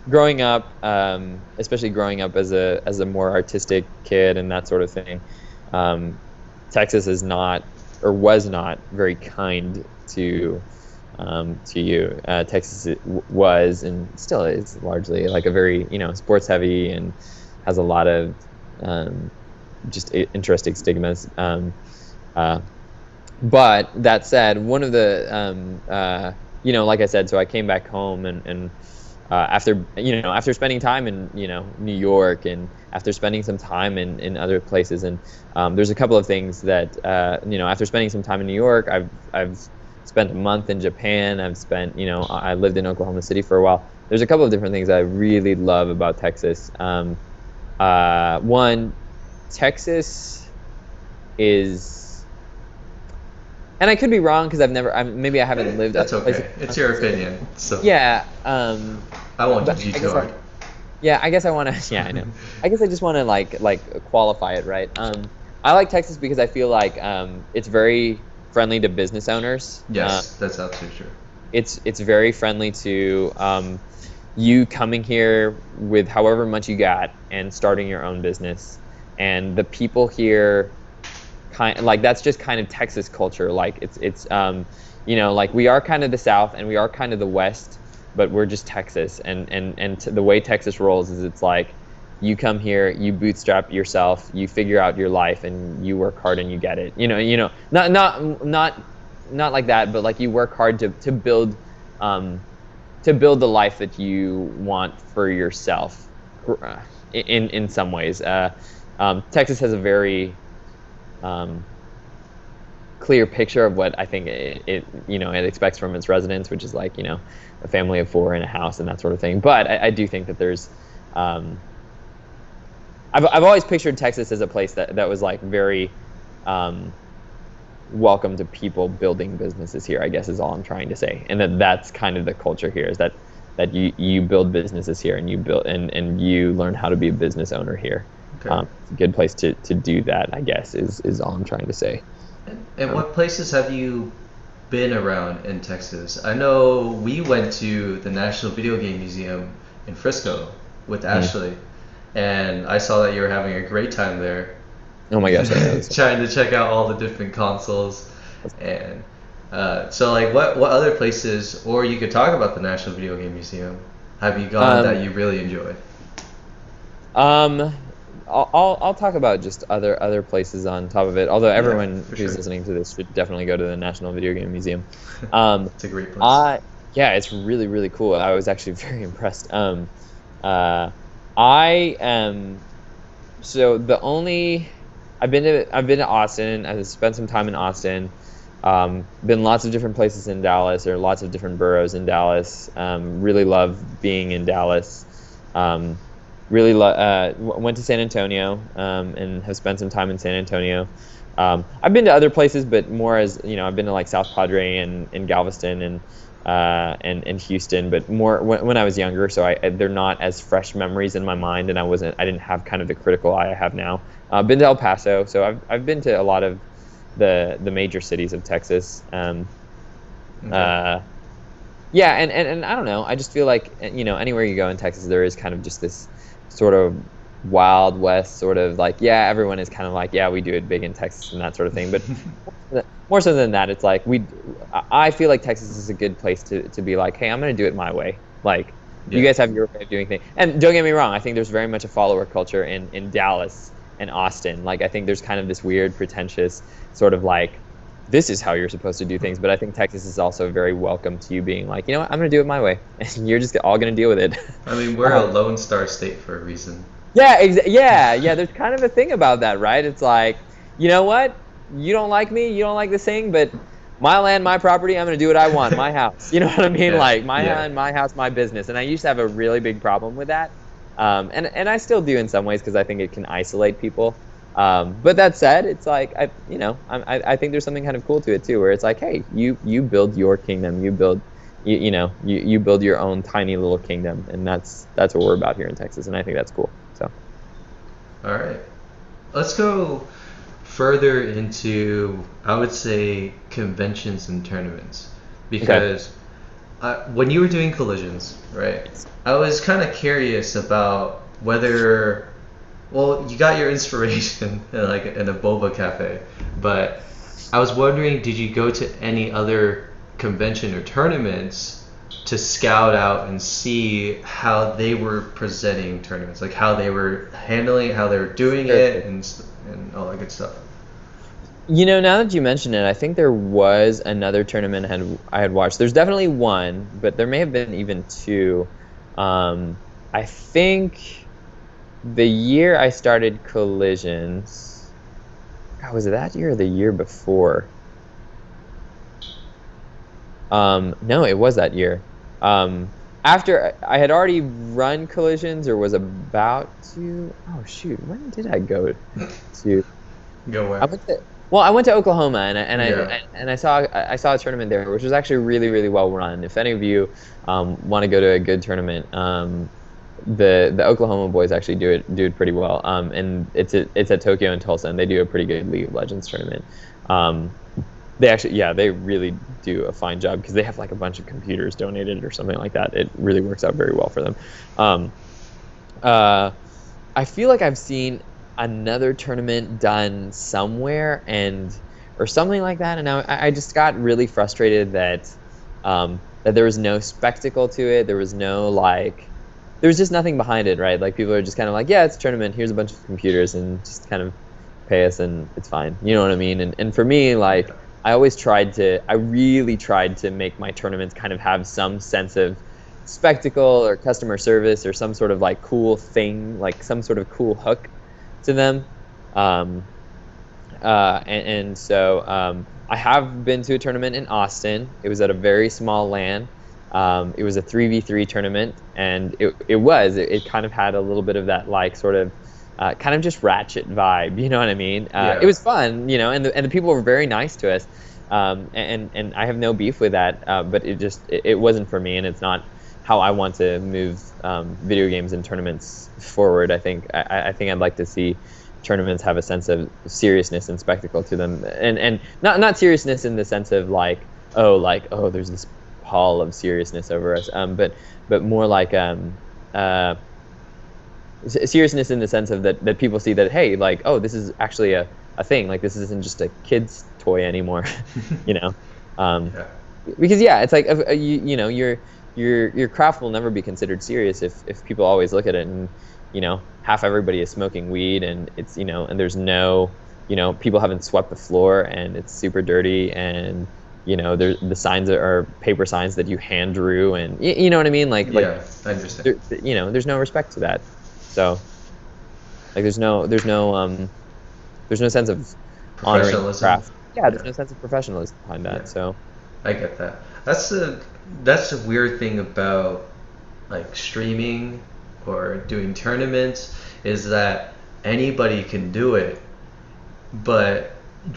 Growing up, especially growing up as a more artistic kid and that sort of thing, Texas is not or was not very kind to you. Texas was and still is largely like a very sports heavy and has a lot of just interesting stigmas. But that said, one of the like I said, so I came back home and after spending time in New York and after spending some time in other places, and there's a couple of things that after spending some time in New York, I've spent a month in Japan. I've spent I lived in Oklahoma City for a while. There's a couple of different things I really love about Texas. One, Texas is, and I could be wrong because maybe I haven't lived. That's okay. It's your opinion. So yeah. I won't judge you too hard. Yeah, I guess I want to. Yeah, I know. I guess I just want to like qualify it, right? I like Texas because I feel like it's very friendly to business owners. Yes, that's absolutely true. It's very friendly to you coming here with however much you got and starting your own business, and the people here that's just kind of Texas culture. Like it's like we are kind of the South and we are kind of the West, but we're just Texas, and the way Texas rolls is it's like you come here, you bootstrap yourself, you figure out your life, and you work hard and you get it. Not like that, but like you work hard to build the life that you want for yourself. In some ways, Texas has a very clear picture of what I think it expects from its residents, which is like a family of 4 in a house and that sort of thing. But I do think that there's I've always pictured Texas as a place that was like very welcome to people building businesses here, I guess is all I'm trying to say. And that's kind of the culture here, is that you build businesses here and you learn how to be a business owner here. Okay. It's a good place to do that, I guess, is all I'm trying to say. And what places have you been around in Texas? I know we went to the National Video Game Museum in Frisco with Mm. Ashley, and I saw that you were having a great time there, Oh my gosh, I know. trying to check out all the different consoles, and so like what other places, or you could talk about the National Video Game Museum, have you gone that Um, you really enjoyed? um, I'll talk about just other places on top of it. Although Yeah, everyone for who's sure. listening to this should definitely go to the National Video Game Museum. Um, It's a great place. I Yeah, it's really really cool. I was actually very impressed. Uh, I am so the only I've been to Austin. I've spent some time in Austin. Been lots of different places in Dallas, or lots of different boroughs in Dallas. Really love being in Dallas. Um, went to San Antonio, and have spent some time in San Antonio. I've been to other places, but more as you know, I've been to like South Padre and Galveston and Houston, but more when I was younger. So they're not as fresh memories in my mind, and I didn't have kind of the critical eye I have now. Been to El Paso, so I've been to a lot of the major cities of Texas. Okay. Uh, yeah, and I don't know. I just feel like anywhere you go in Texas, there is kind of just this sort of Wild West sort of like, yeah, everyone is kind of like, yeah, we do it big in Texas and that sort of thing. But more so than that, it's like I feel like Texas is a good place to be like, hey, I'm gonna do it my way. Like you Yeah. guys have your way of doing things. And don't get me wrong, I think there's very much a follower culture in Dallas and Austin. Like I think there's kind of this weird pretentious sort of like, this is how you're supposed to do things. But I think Texas is also very welcome to you being like, you know what, I'm gonna do it my way, and you're just all gonna deal with it. I mean, we're a Lone Star state for a reason. Yeah, yeah. There's kind of a thing about that, right? It's like, you know what? You don't like me, you don't like this thing, but my land, my property, I'm gonna do what I want. My house. You know what I mean? Yeah, Like my yeah. land, my house, my business. And I used to have a really big problem with that. And I still do in some ways because I think it can isolate people. But that said, it's like I think there's something kind of cool to it too, where it's like, hey, you build your kingdom, you build your own tiny little kingdom, and that's what we're about here in Texas, and I think that's cool. So. All right. Let's go further into, I would say, conventions and tournaments. Okay. Because when you were doing collisions, right, I was kind of curious about whether, well, you got your inspiration in a boba cafe, but I was wondering, did you go to any other convention or tournaments to scout out and see how they were presenting tournaments, like how they were handling, how they were doing it, and all that good stuff? Now that you mention it, I think there was another tournament I had watched. There's definitely one, but there may have been even two. I think the year I started collisions, God, was it that year or the year before? No, it was that year. After I had already run collisions or was about to. Oh shoot, when did I go to? Go I where? went to I went to Oklahoma Yeah. I saw a tournament there, which was actually really really well run. If any of you want to go to a good tournament, the Oklahoma boys actually do it pretty well. And it's at Tokyo and Tulsa, and they do a pretty good League of Legends tournament. Um, they really do a fine job because they have like a bunch of computers donated or something like that. It really works out very well for them. Um, I feel like I've seen another tournament done somewhere or something like that, and I just got really frustrated that there was no spectacle to it. There was there was just nothing behind it, right? Like people are just kind of like, yeah, it's a tournament. Here's a bunch of computers, and just kind of pay us, and it's fine. You know what I mean? And for me, like Yeah. I really tried to make my tournaments kind of have some sense of spectacle or customer service or some sort of like cool thing, like some sort of cool hook to them. Um, and so I have been to a tournament in Austin. It was at a very small LAN. It was a 3v3 tournament, and it kind of had a little bit of that like sort of kind of just ratchet vibe. You know what I mean? It Yeah. was fun, and the people were very nice to us. And I have no beef with that, but it wasn't for me, and it's not how I want to move video games and tournaments forward. I think I'd like to see tournaments have a sense of seriousness and spectacle to them, and not seriousness in the sense of like oh there's this pall of seriousness over us, but more like uh, seriousness in the sense of that people see that, hey, like, oh, this is actually a thing. Like, this isn't just a kid's toy anymore, you know. Um, Yeah. because yeah, it's like you know your craft will never be considered serious if people always look at it and half everybody is smoking weed, and it's and there's no people haven't swept the floor and it's super dirty, and there the signs are paper signs that you hand drew, and you know what I mean, like Yeah, I understand. there's no respect to that. So like there's no sense of honoring the Professionalism. craft. Yeah, there's Yeah. no sense of professionalism behind Yeah. that. So I get that. That's the weird thing about like streaming or doing tournaments is that anybody can do it, but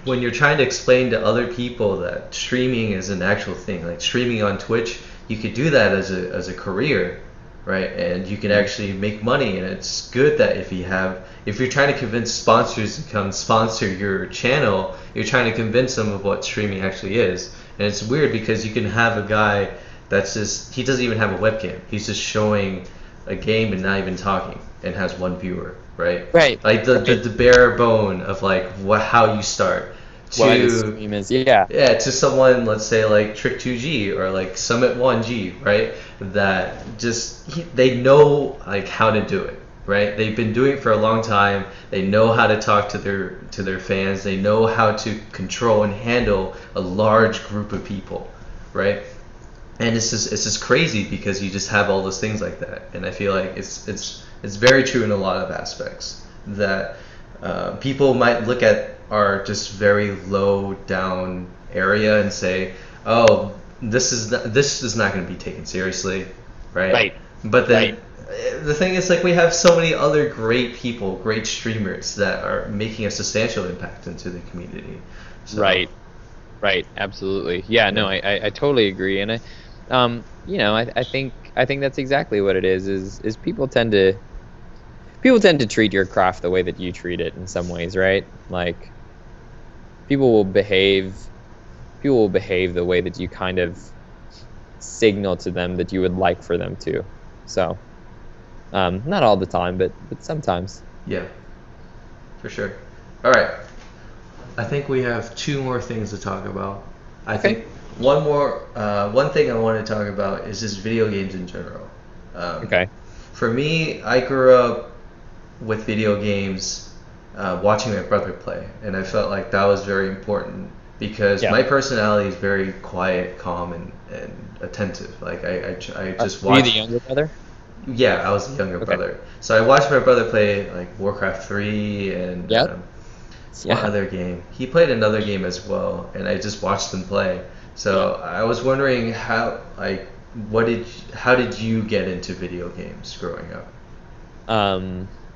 when you're trying to explain to other people that streaming is an actual thing, like streaming on Twitch, you could do that as a career, right? And you can actually make money, and it's good that if you're trying to convince sponsors to come sponsor your channel, you're trying to convince them of what streaming actually is. And it's weird because you can have a guy he doesn't even have a webcam. He's just showing a game and not even talking, and has one viewer, right? right, Like the bare bone of like how you start why the to stream is, yeah, yeah, to someone, let's say like Trick2G or like Summit 1G, right? That they know like how to do it, right? They've been doing it for a long time. They know how to talk to their fans. They know how to control and handle a large group of people, right? And it's just crazy because you just have all those things like that. And I feel like it's very true in a lot of aspects that people might look at our just very low down area and say, oh, this is not going to be taken seriously, right? right, But then right, the thing is, like, we have so many other great people, great streamers that are making a substantial impact into the community. So, right, absolutely, yeah, no, yeah. I totally agree, and I think that's exactly what it is people tend to treat your craft the way that you treat it in some ways, right? Like people will behave people will behave the way that you kind of signal to them that you would like for them to. So, not all the time, but sometimes. Yeah, for sure. All right. I think we have two more things to talk about. I Okay. think one thing I want to talk about is just video games in general. Um, Okay. for me, I grew up with video games, watching my brother play, and I felt like that was very important because Yeah. my personality is very quiet, calm, and attentive. Like I just Were you the watch. younger brother? Yeah, I was the younger Okay. brother, so I watched my brother play like Warcraft 3 and Yep. one Yeah. other game. He played another game as well, and I just watched him play. Yeah. So I was wondering how did you get into video games growing up?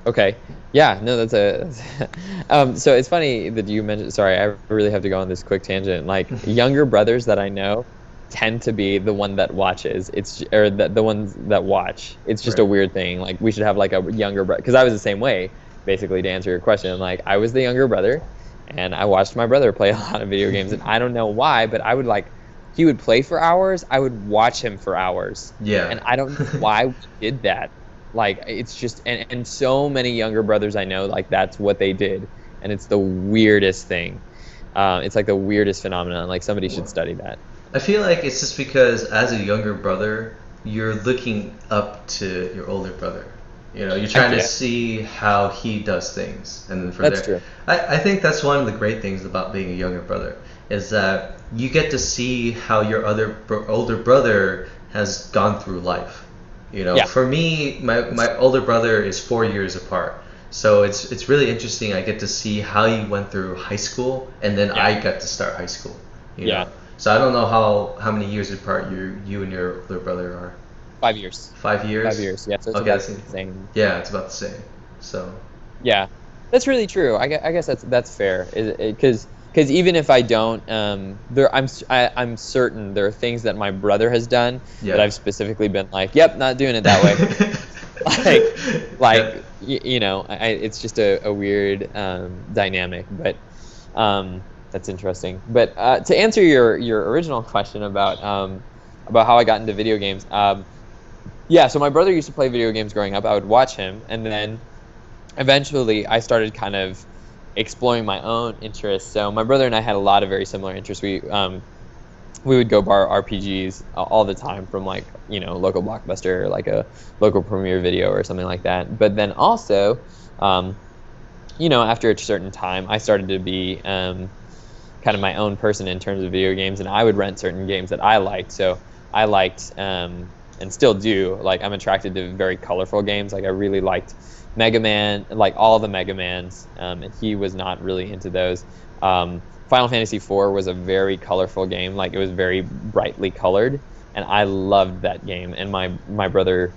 Okay. Yeah, no, so it's funny that you mentioned, sorry, I really have to go on this quick tangent. Like younger brothers that I know tend to be the one that watches. Or the ones that watch. It's just a Right. weird thing. Like we should have like a younger brother, because I was the same way, basically, to answer your question. Like I was the younger brother and I watched my brother play a lot of video games, and I don't know why, but he would play for hours, I would watch him for hours. Yeah. And I don't know why we did that. Like it's just, and so many younger brothers I know, like that's what they did, and it's the weirdest thing. It's like the weirdest phenomenon. Like somebody should study that. I feel like it's just because as a younger brother, you're looking up to your older brother. You're trying to Yeah, see how he does things, and then from that's there, true. I think that's one of the great things about being a younger brother is that you get to see how your older brother has gone through life. Yeah, For me, my older brother is 4 years apart, so it's really interesting. I get to see how he went through high school, and then yeah, I got to start high school. You yeah. know, so I don't know how many years apart you and your older brother are. 5 years. 5 years. 5 years. Yeah, so it's Okay, about that's the same. yeah, it's about the same. So Yeah, that's really true. I guess that's fair. Because even if I don't, I'm certain there are things that my brother has done that yeah. I've specifically been like, yep, not doing it that way. like Yeah. it's just a weird dynamic, but that's interesting. But to answer your original question about how I got into video games, Yeah, so my brother used to play video games growing up. I would watch him, and then eventually I started kind of exploring my own interests. So my brother and I had a lot of very similar interests. We would go borrow RPGs all the time from like, local Blockbuster or like a local Premiere Video or something like that. But then also, um, after a certain time, I started to be kind of my own person in terms of video games, and I would rent certain games that I liked. So I liked, and still do, like I'm attracted to very colorful games. Like I really liked Mega Man, like all the Mega Mans, and he was not really into those. Final Fantasy IV was a very colorful game. Like it was very brightly colored, and I loved that game. And my brother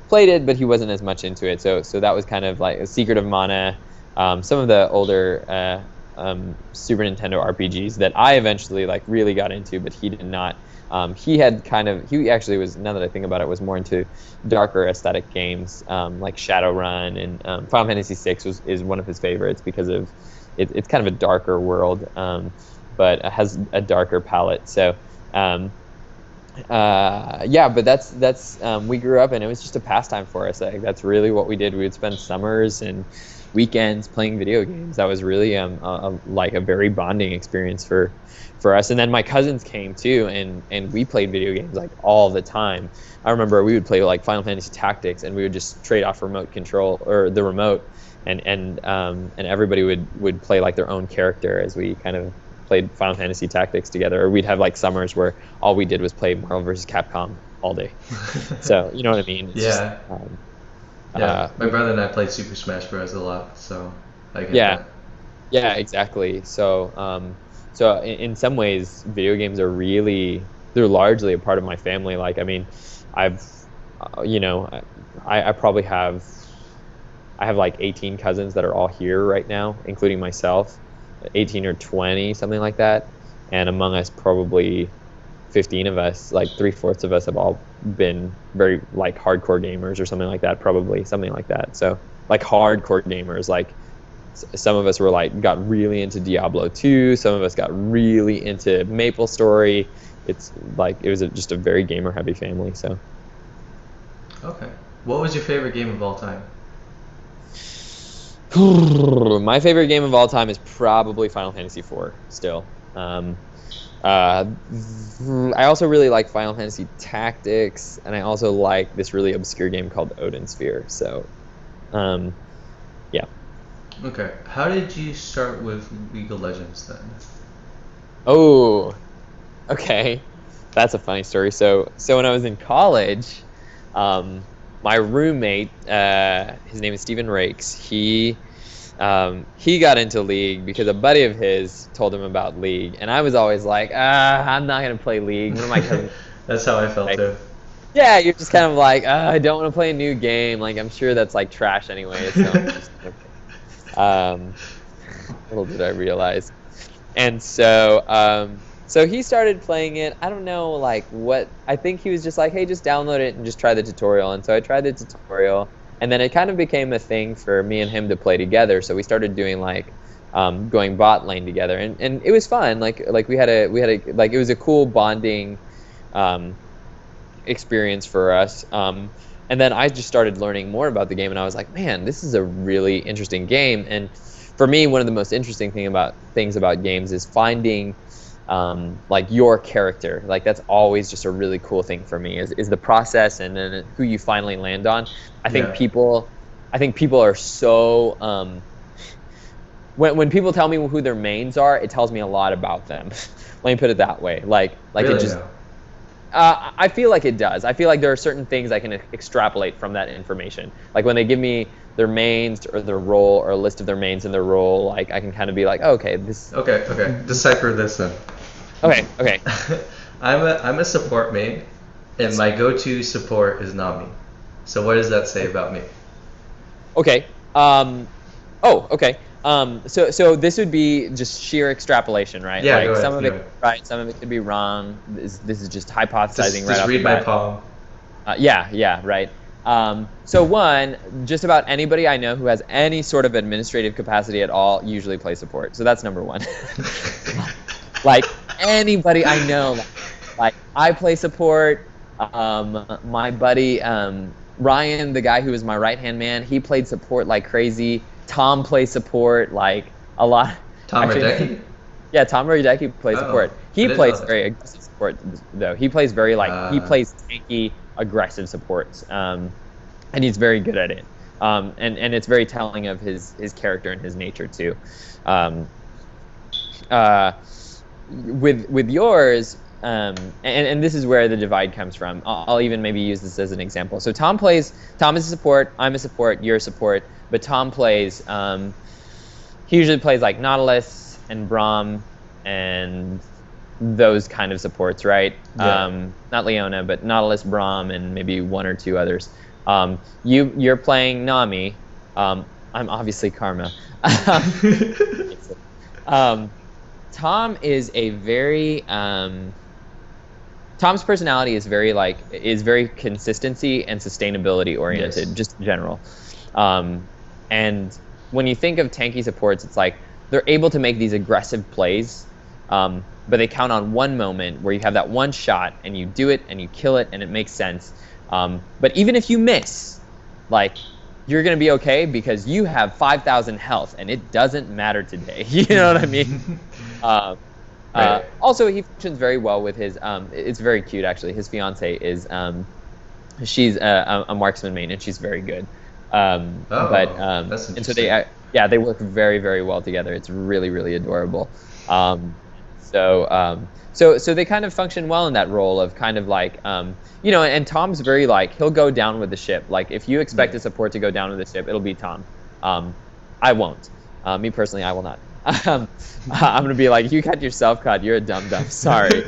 played it, but he wasn't as much into it. So that was kind of like a Secret of Mana, some of the older Super Nintendo RPGs that I eventually like really got into, but he did not. He actually was, now that I think about it, was more into darker aesthetic games, like Shadowrun, and Final Fantasy VI is one of his favorites because of it's kind of a darker world, but it has a darker palette. So yeah, but that's we grew up and it was just a pastime for us. Like that's really what we did. We would spend summers and weekends playing video games. That was really like a very bonding experience for us. And then my cousins came too, and we played video games like all the time. I remember we would play like Final Fantasy Tactics, and we would just trade off remote control or the remote, and everybody would play like their own character as we kind of played Final Fantasy Tactics together. Or we'd have like summers where all we did was play Marvel vs. Capcom all day. So you know what I mean? It's Yeah. Just, Yeah, my brother and I played Super Smash Bros. A lot, so I get yeah. that. Yeah, exactly. So in some ways, video games are they're largely a part of my family. Like, I mean, I've, I probably I have like 18 cousins that are all here right now, including myself, 18 or 20, something like that. And among us, probably 15 of us, like 3/4 of us, have all been very like hardcore gamers or something like that, probably something like that. So like hardcore gamers, like some of us got really into Diablo 2. Some of us got really into MapleStory. It's like it was just a very gamer heavy family. So Okay. What was your favorite game of all time? my favorite game of all time is probably Final Fantasy IV. Still, uh, I also really like Final Fantasy Tactics, and I also like this really obscure game called Odin Sphere. So, yeah. Okay. How did you start with League of Legends then? Oh, okay. That's a funny story. So when I was in college, my roommate, his name is Stephen Rakes. He got into League because a buddy of his told him about League, and I was always like, I'm not gonna play League. One of my cousins. That's how I felt too. Yeah, you're just kind of like, I don't want to play a new game. Like I'm sure that's like trash anyway. So I'm just, little did I realize. And so he started playing it. I don't know, like what. I think he was just like, hey, just download it and just try the tutorial. And so I tried the tutorial, and then it kind of became a thing for me and him to play together. So we started doing like going bot lane together, and it was fun. Like we had a like it was a cool bonding experience for us. And then I just started learning more about the game, and I was like, man, this is a really interesting game. And for me, one of the most interesting things about games is finding like your character. Like that's always just a really cool thing for me is the process and then who you finally land on. I think people are so when people tell me who their mains are, it tells me a lot about them. Let me put it that way. Like really? It just I feel like it does. I feel like there are certain things I can extrapolate from that information. Like when they give me their mains or their role or a list of their mains and their role, like I can kind of be like, oh, okay, this. Okay. Decipher this then. Okay. I'm a support main, and my go-to support is Nami. So what does that say about me? Okay. Okay. So this would be just sheer extrapolation, right? Yeah, like go ahead, some of it right, some of it could be wrong. This is just hypothesizing right off the bat. Just read my palm. Yeah, right. So one, just about anybody I know who has any sort of administrative capacity at all usually plays support. So that's number one. Like anybody I know, like I play support. My buddy Ryan, the guy who was my right hand man, he played support like crazy. Tom plays support like a lot. Tom Actually, Radecki? yeah, Tom Radecki plays Oh, support. I He didn't know plays that. very aggressive support though. He plays very like he Uh, plays tanky, aggressive supports, and he's very good at it. And it's very telling of his character and his nature too. Um, uh, with yours, and this is where the divide comes from. I'll even maybe use this as an example. So Tom is a support, I'm a support, you're a support, but Tom plays. He usually plays like Nautilus and Braum and those kind of supports, right? yeah. Not Leona, but Nautilus, Braum, and maybe one or two others. You're playing Nami. I'm obviously Karma. um, Tom is a very Tom's personality is very consistency and sustainability oriented, Yes. just in general. And when you think of tanky supports, it's like they're able to make these aggressive plays, but they count on one moment where you have that one shot and you do it and you kill it and it makes sense. But even if you miss, like you're gonna be okay because you have 5,000 health and it doesn't matter today. You know what I mean? Um, Right. Also, he functions very well with his. It's very cute actually. His fiance is. She's a marksman main and she's very good. But Oh, that's and so interesting. yeah, they work very very well together. It's really really adorable. Um, so they kind of function well in that role of kind of like and Tom's very like he'll go down with the ship. Like if you expect Yeah. a support to go down with the ship, it'll be Tom. I won't. Me personally, I will not. I'm gonna be like, you got yourself caught. You're a dum dum. Sorry.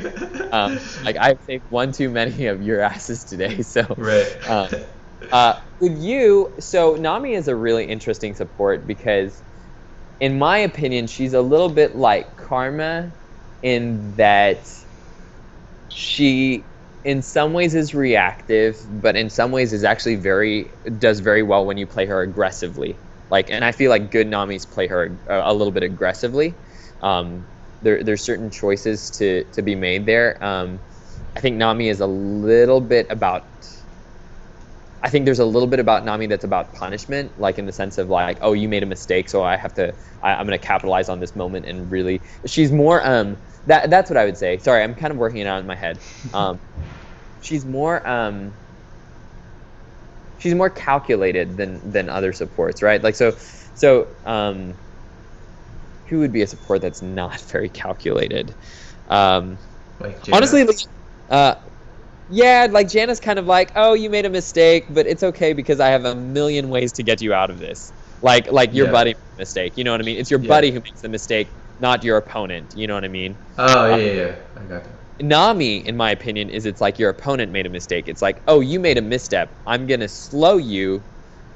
Like I've saved one too many of your asses today. So, Right. um, with you, so Nami is a really interesting support because, in my opinion, she's a little bit like Karma, in that she, in some ways, is reactive, but in some ways is actually does very well when you play her aggressively. Like, and I feel like good Namis play her a little bit aggressively. There's certain choices to be made there. I think Nami is a little bit about. I think there's a little bit about Nami that's about punishment, like in the sense of like, oh, you made a mistake, so I have to. I'm gonna capitalize on this moment and really. She's more. That's what I would say. Sorry, I'm kind of working it out in my head. She's more. She's more calculated than other supports, right? Like who would be a support that's not very calculated? Like Jaina? Honestly, yeah, like Jana's kind of like, oh, you made a mistake, but it's okay because I have a million ways to get you out of this. Like your Yeah. buddy made a mistake, you know what I mean? It's your Yeah. buddy who makes the mistake, not your opponent, you know what I mean? Oh, Uh, yeah. I got that. Nami, in my opinion, it's like your opponent made a mistake. It's like, oh, you made a misstep. I'm gonna slow you.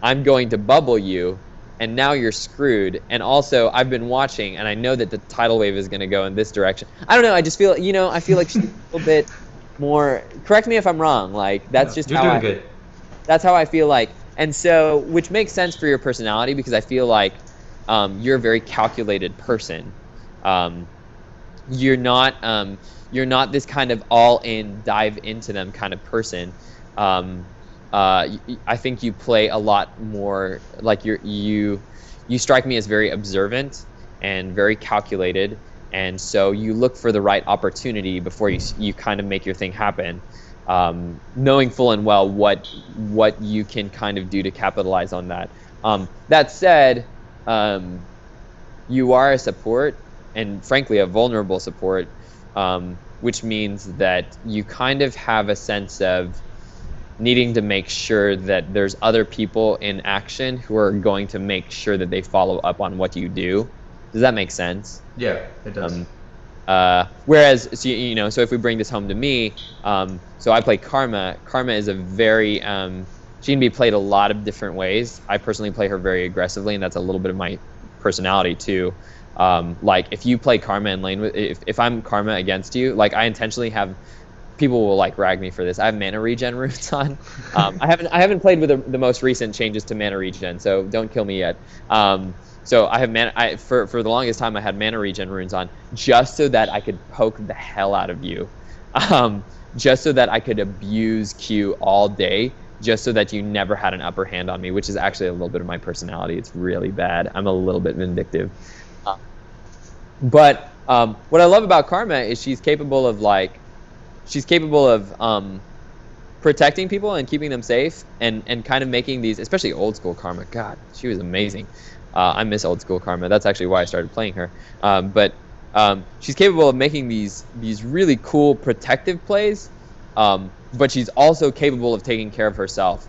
I'm going to bubble you, and now you're screwed. And also, I've been watching, and I know that the tidal wave is gonna go in this direction. I don't know. I just feel, I feel like she's a little bit more. Correct me if I'm wrong. Like that's No, just you're how doing I. good. That's how I feel like, and so which makes sense for your personality because I feel like you're a very calculated person. Um, you're not you're not this kind of all in dive into them kind of person. I think you play a lot more like you strike me as very observant and very calculated, and so you look for the right opportunity before you kind of make your thing happen, knowing full and well what you can kind of do to capitalize on that. That said, you are a support, and frankly, a vulnerable support, which means that you kind of have a sense of needing to make sure that there's other people in action who are going to make sure that they follow up on what you do. Does that make sense? Yeah, it does. Whereas, so if we bring this home to me, so I play Karma. Karma is a very, she can be played a lot of different ways. I personally play her very aggressively, and that's a little bit of my personality too. Like if you play Karma in lane, if I'm Karma against you, like I intentionally have, people will like rag me for this. I have mana regen runes on. I haven't played with the most recent changes to mana regen, so don't kill me yet. So I have mana. For the longest time I had mana regen runes on just so that I could poke the hell out of you. just so that I could abuse Q all day, just so that you never had an upper hand on me, which is actually a little bit of my personality. It's really bad. I'm a little bit vindictive. But what I love about Karma is she's capable of protecting people and keeping them safe, and kind of making these, especially old school Karma. God, she was amazing. I miss old school Karma. That's actually why I started playing her. But she's capable of making these really cool protective plays, but she's also capable of taking care of herself,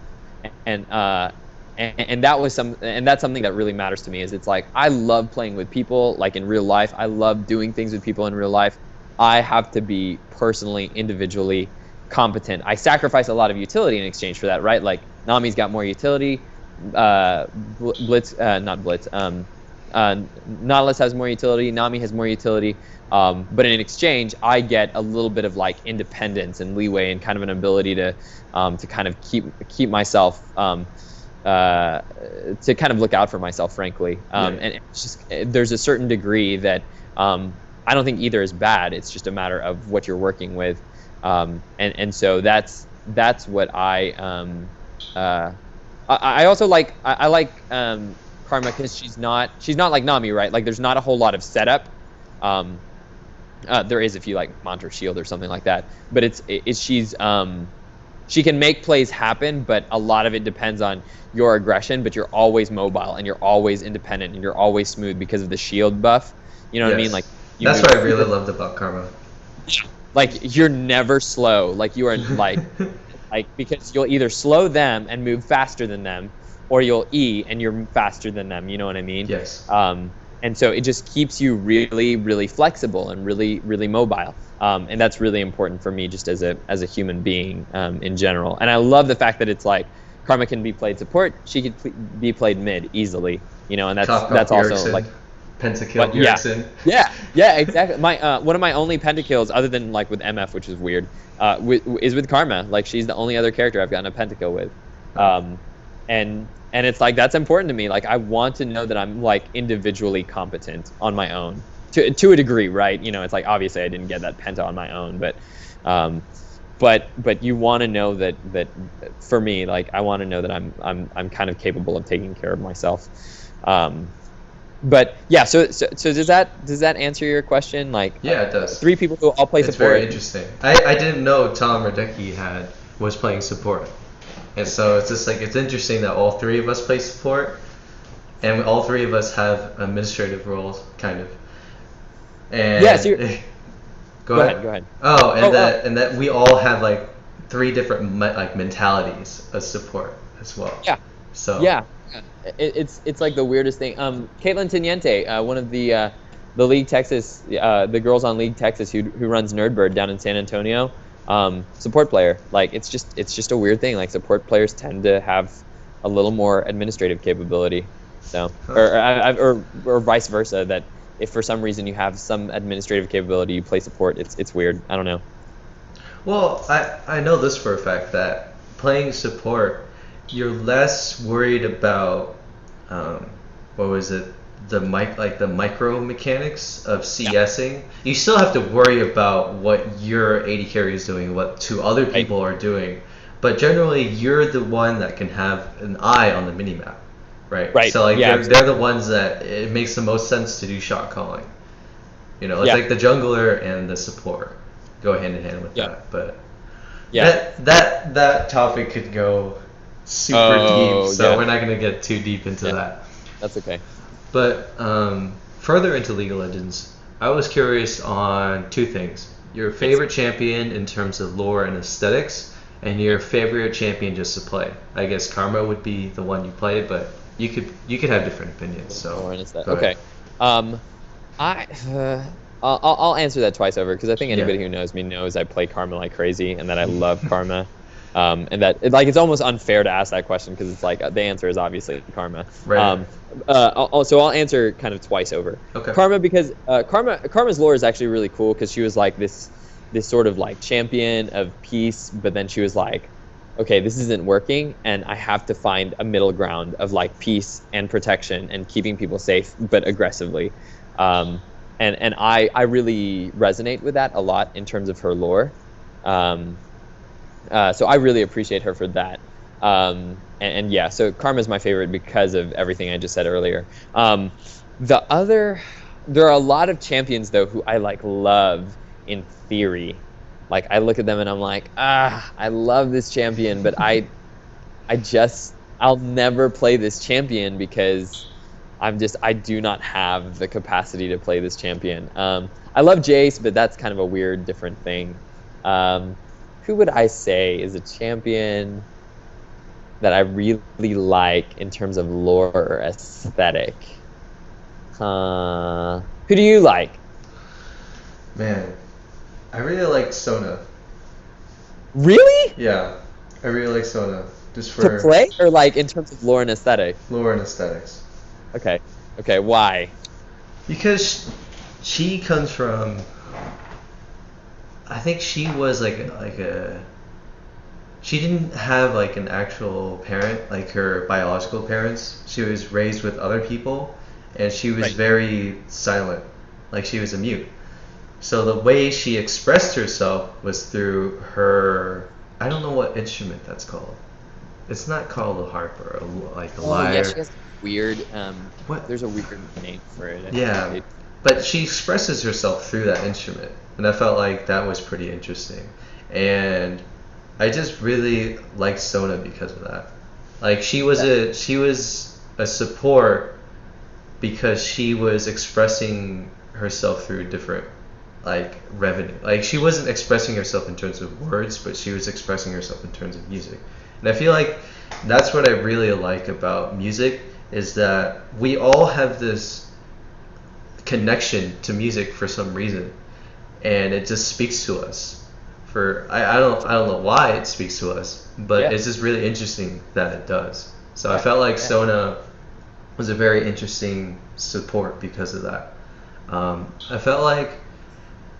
and that's something that really matters to me. Is it's like I love playing with people, like in real life. I love doing things with people in real life. I have to be personally, individually competent. I sacrifice a lot of utility in exchange for that, right? Like Nami's got more utility. Nautilus has more utility. Nami has more utility. But in exchange, I get a little bit of like independence and leeway and kind of an ability to kind of keep myself to kind of look out for myself, frankly. And it's just there's a certain degree that I don't think either is bad. It's just a matter of what you're working with. And so that's what I also like. I like Karma because she's not like Nami, right? Like there's not a whole lot of setup. There is if you like Mantra Shield or something like that, but she can make plays happen, but a lot of it depends on your aggression. But you're always mobile and you're always independent and you're always smooth because of the shield buff. You know what I mean? Like that's what I really loved about Karma. Like you're never slow. Like you are like because you'll either slow them and move faster than them, or you'll E and you're faster than them. You know what I mean? Yes. And so it just keeps you really, really flexible and really, really mobile. And that's really important for me just as a human being in general. And I love the fact that it's like Karma can be played support. She could be played mid easily. You know, and that's also Bjergsen, like pentakill Bjergsen. Yeah, exactly. My one of my only pentakills, other than like with MF, which is weird, is with Karma. Like she's the only other character I've gotten a pentakill with. And it's like that's important to me. Like I want to know that I'm like individually competent on my own to a degree, right? You know, it's like obviously I didn't get that penta on my own, but you want to know that for me, like I want to know that I'm kind of capable of taking care of myself. But yeah, so does that answer your question? Like yeah, it does. 3 people who all play support. It's very interesting. I didn't know Tom Radecki was playing support. And so it's just like it's interesting that all 3 of us play support, and all 3 of us have administrative roles, kind of. And yeah, so go ahead. Oh, and that we all have like 3 different like mentalities of support as well. Yeah. So yeah, it's like the weirdest thing. Caitlin Teniente, one of the League Texas, the girls on League Texas who runs Nerdbird down in San Antonio. Support player, like it's just a weird thing. Like support players tend to have a little more administrative capability, so or vice versa. That if for some reason you have some administrative capability, you play support. It's weird. I don't know. Well, I know this for a fact that playing support, you're less worried about the micro mechanics of CSing. Yeah. You still have to worry about what your AD carry is doing, what 2 other people are doing, but generally you're the one that can have an eye on the minimap, right? Right. So like they're the ones that it makes the most sense to do shot calling. You know, it's like the jungler and the support go hand in hand with that. But that topic could go super deep, so we're not gonna get too deep into that. That's okay. But further into League of Legends, I was curious on 2 things. Your favorite champion in terms of lore and aesthetics, and your favorite champion just to play. I guess Karma would be the one you play, but you could have different opinions. So okay. I'll answer that twice over because I think anybody who knows me knows I play Karma like crazy and that I love Karma. And that it's almost unfair to ask that question because it's like the answer is obviously Karma. Right. So I'll answer kind of twice over. Okay. Karma because Karma's lore is actually really cool because she was like this sort of like champion of peace, but then she was like, okay, this isn't working, and I have to find a middle ground of like peace and protection and keeping people safe, but aggressively. And I really resonate with that a lot in terms of her lore. Um, so I really appreciate her for that. And yeah, so Karma's my favorite because of everything I just said earlier. Um, the other, there are a lot of champions though who I like love in theory. Like I look at them and I'm like, I love this champion, but I'll never play this champion because I do not have the capacity to play this champion. I love Jace, but that's kind of a weird, different thing. Um, who would I say is a champion that I really like in terms of lore or aesthetic? Who do you like? Man, I really like Sona. Really? Yeah, I really like Sona. Just To for play or like in terms of lore and aesthetic? lore and aesthetics. Okay. Okay, why? Because she comes from. I think she was like a. She didn't have like an actual parent, like her biological parents. She was raised with other people, and she was Right. very silent, like she was a mute. So the way she expressed herself was through her. I don't know what instrument that's called. It's not called a harp or like a Oh yeah, lyre. she has weird. What? There's a weird name for it. Yeah, but she expresses herself through that instrument, and I felt like that was pretty interesting. And I just really liked Sona because of that. Like she was a support because she was expressing herself through different like revenue. Like she wasn't expressing herself in terms of words, but she was expressing herself in terms of music. And I feel like that's what I really like about music is that we all have this connection to music for some reason, and it just speaks to us. I don't know why it speaks to us, but Yeah. it's just really interesting that it does. So I Yeah. felt like Yeah. Sona was a very interesting support because of that. I felt like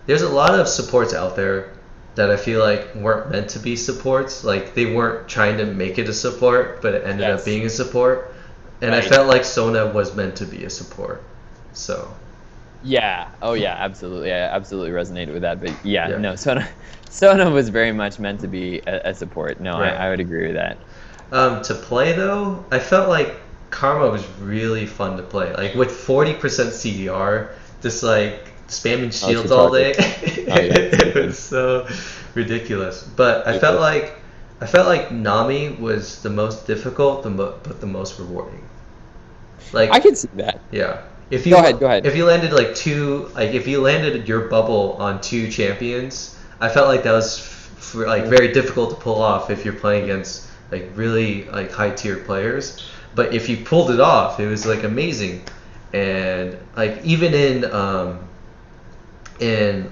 there's a lot of supports out there that I feel like weren't meant to be supports. Like they weren't trying to make it a support, but it ended up Yes. being a support. And I Right. felt like Sona was meant to be a support. So Yeah. Oh yeah. Absolutely. I absolutely resonated with that. But yeah, yeah, no. Sona was very much meant to be a support. No, right. I would agree with that. To play though, I felt like Karma was really fun to play. Like with 40% CDR, just like spamming Oh, it's shields all day. retarded. Oh yeah, it's It stupid. was so ridiculous. But Stupid. I felt like Nami was the most difficult, but the most rewarding. I Like can see that. yeah, Go ahead. Go ahead. if you landed like two like if you landed your bubble on two champions, I felt like that was like very difficult to pull off if you're playing against like really like high tier players. But if you pulled it off, it was like amazing. And like even in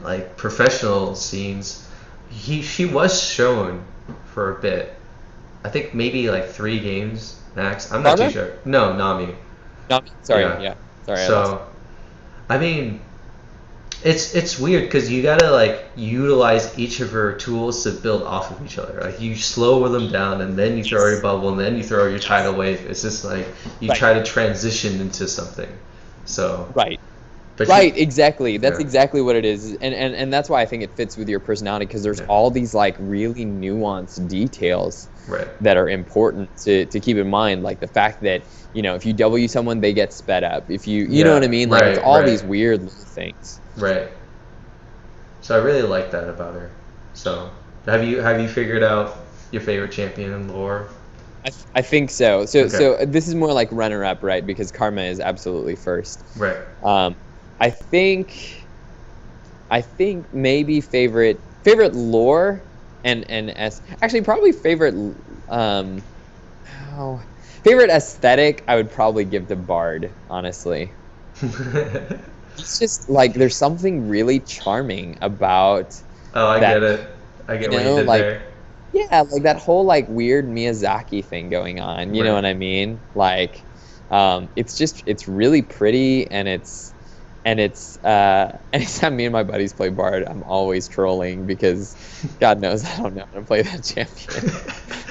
like professional scenes, she was shown for a bit. I think maybe like 3 games max. I'm not too Karma? sure. No, Nami. No. Sorry. Yeah. Yeah. Sorry, I lost. So, I mean, it's weird because you gotta like utilize each of her tools to build off of each other. Like you slow them down, and then you throw your Yes. bubble, and then you throw your tidal wave. It's just like you Right. try to transition into something. So, Right. but she, Right, exactly. That's yeah, exactly what it is. And that's why I think it fits with your personality because there's yeah, all these like really nuanced details right, that are important to keep in mind. Like the fact that, if you W someone, they get sped up. If you know what I yeah, mean? Like it's right, all right, these weird little things. right. So I really like that about her. So have you figured out your favorite champion in lore? I think so. So Okay, so this is more like runner up, right? Because Karma is absolutely first. right. Um, I think I think maybe favorite lore and actually probably um oh, favorite aesthetic I would probably give to Bard, honestly. It's just like there's something really charming about Oh, I that, get it. I get what you did like there. yeah, like that whole like weird Miyazaki thing going on, you know Right. what I mean? Like it's really pretty and it's anytime me and my buddies play Bard, I'm always trolling because God knows I don't know how to play that champion.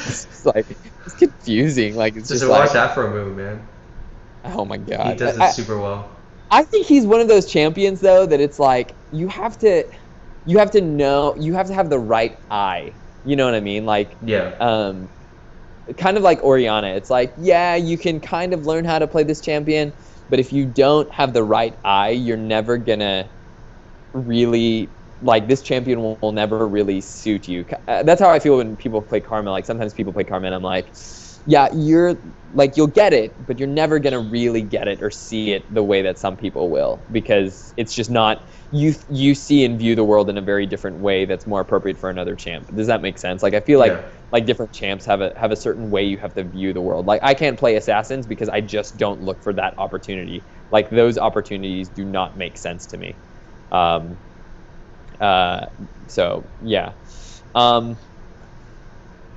It's just like it's confusing. Like it's Just just to watch like, Afro move, man. oh my He God. does it super well. I think he's one of those champions though that it's like you have to you have to know, you have to have the right eye. You know what I mean? Like, Yeah. kind of like Oriana. It's like, yeah, you can kind of learn how to play this champion, but if you don't have the right eye, you're never gonna really like this champion will never really suit you. That's how I feel when people play Karma. Like sometimes people play Karma and I'm like, yeah, you're like you'll get it, but you're never gonna really get it or see it the way that some people will because it's just not you see and view the world in a very different way that's more appropriate for another champ. Does that make sense? Like I feel Yeah. like different champs have a certain way you have to view the world. Like I can't play assassins because I just don't look for that opportunity. Like those opportunities do not make sense to me. Um, uh, so yeah. Um,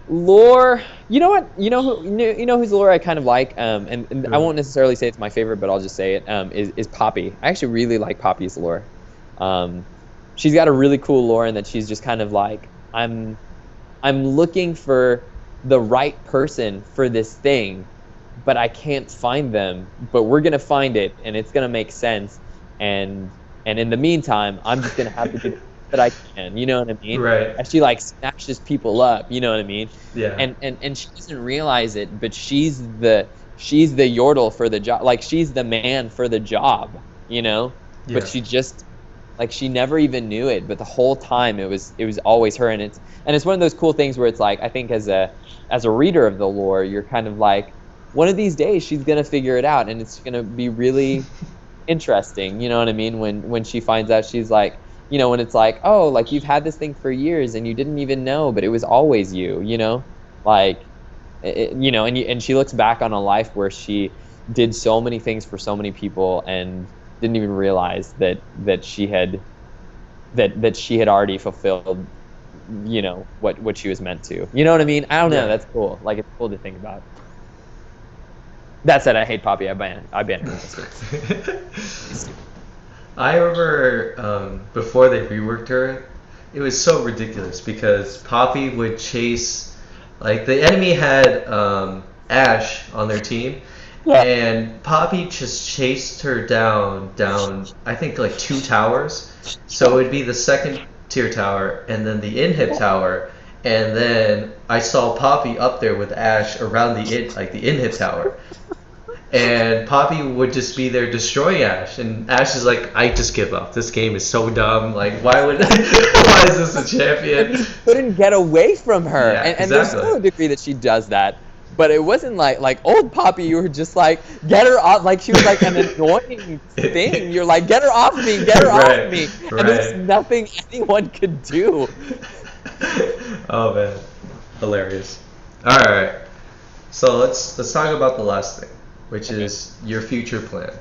lore. You know what? You know whose lore I kind of like. And I Who? won't necessarily say it's my favorite, but I'll just say it. Is Poppy. I actually really like Poppy's lore. Um, she's got a really cool lore in that she's just kind of like I'm looking for the right person for this thing, but I can't find them. But we're gonna find it, and it's gonna make sense. And in the meantime, I'm just gonna have to do the best that I can. You know what I mean? Right. As she like snatches people up. You know what I mean? Yeah. And she doesn't realize it, but she's the yordle for the job. Like she's the man for the job. You know? But Yeah. she just like she never even knew it, but the whole time it was always her, and it's one of those cool things where it's like I think as a reader of the lore, you're kind of like one of these days she's gonna figure it out, and it's gonna be really interesting. You know what I mean? When she finds out, she's like, when it's like, oh, like you've had this thing for years and you didn't even know, but it was always you. Like and she looks back on a life where she did so many things for so many people and didn't even realize that she had already fulfilled what she was meant to. You know what I mean? I don't know. Yeah. That's cool. Like it's cool to think about. That said, I hate Poppy. I ban her. I remember before they reworked her, it was so ridiculous because Poppy would chase, like the enemy had Ash on their team, Yeah. and Poppy just chased her down. I think like 2 towers, so it would be the second tier tower and then the inhib tower, and then I saw Poppy up there with Ash around the inhib tower. And Poppy would just be there destroying Ash, and Ash is like, I just give up. This game is so dumb. Like, why is this a champion? And he couldn't get away from her. Yeah, And there's exactly. still a degree that she does that. But it wasn't like old Poppy, you were just like, get her off. Like she was like an annoying thing. You're like, get her off me, get her Right, off me. right. And there's nothing anyone could do. Oh man, hilarious. All right, so let's talk about the last thing, which Okay. is your future plan.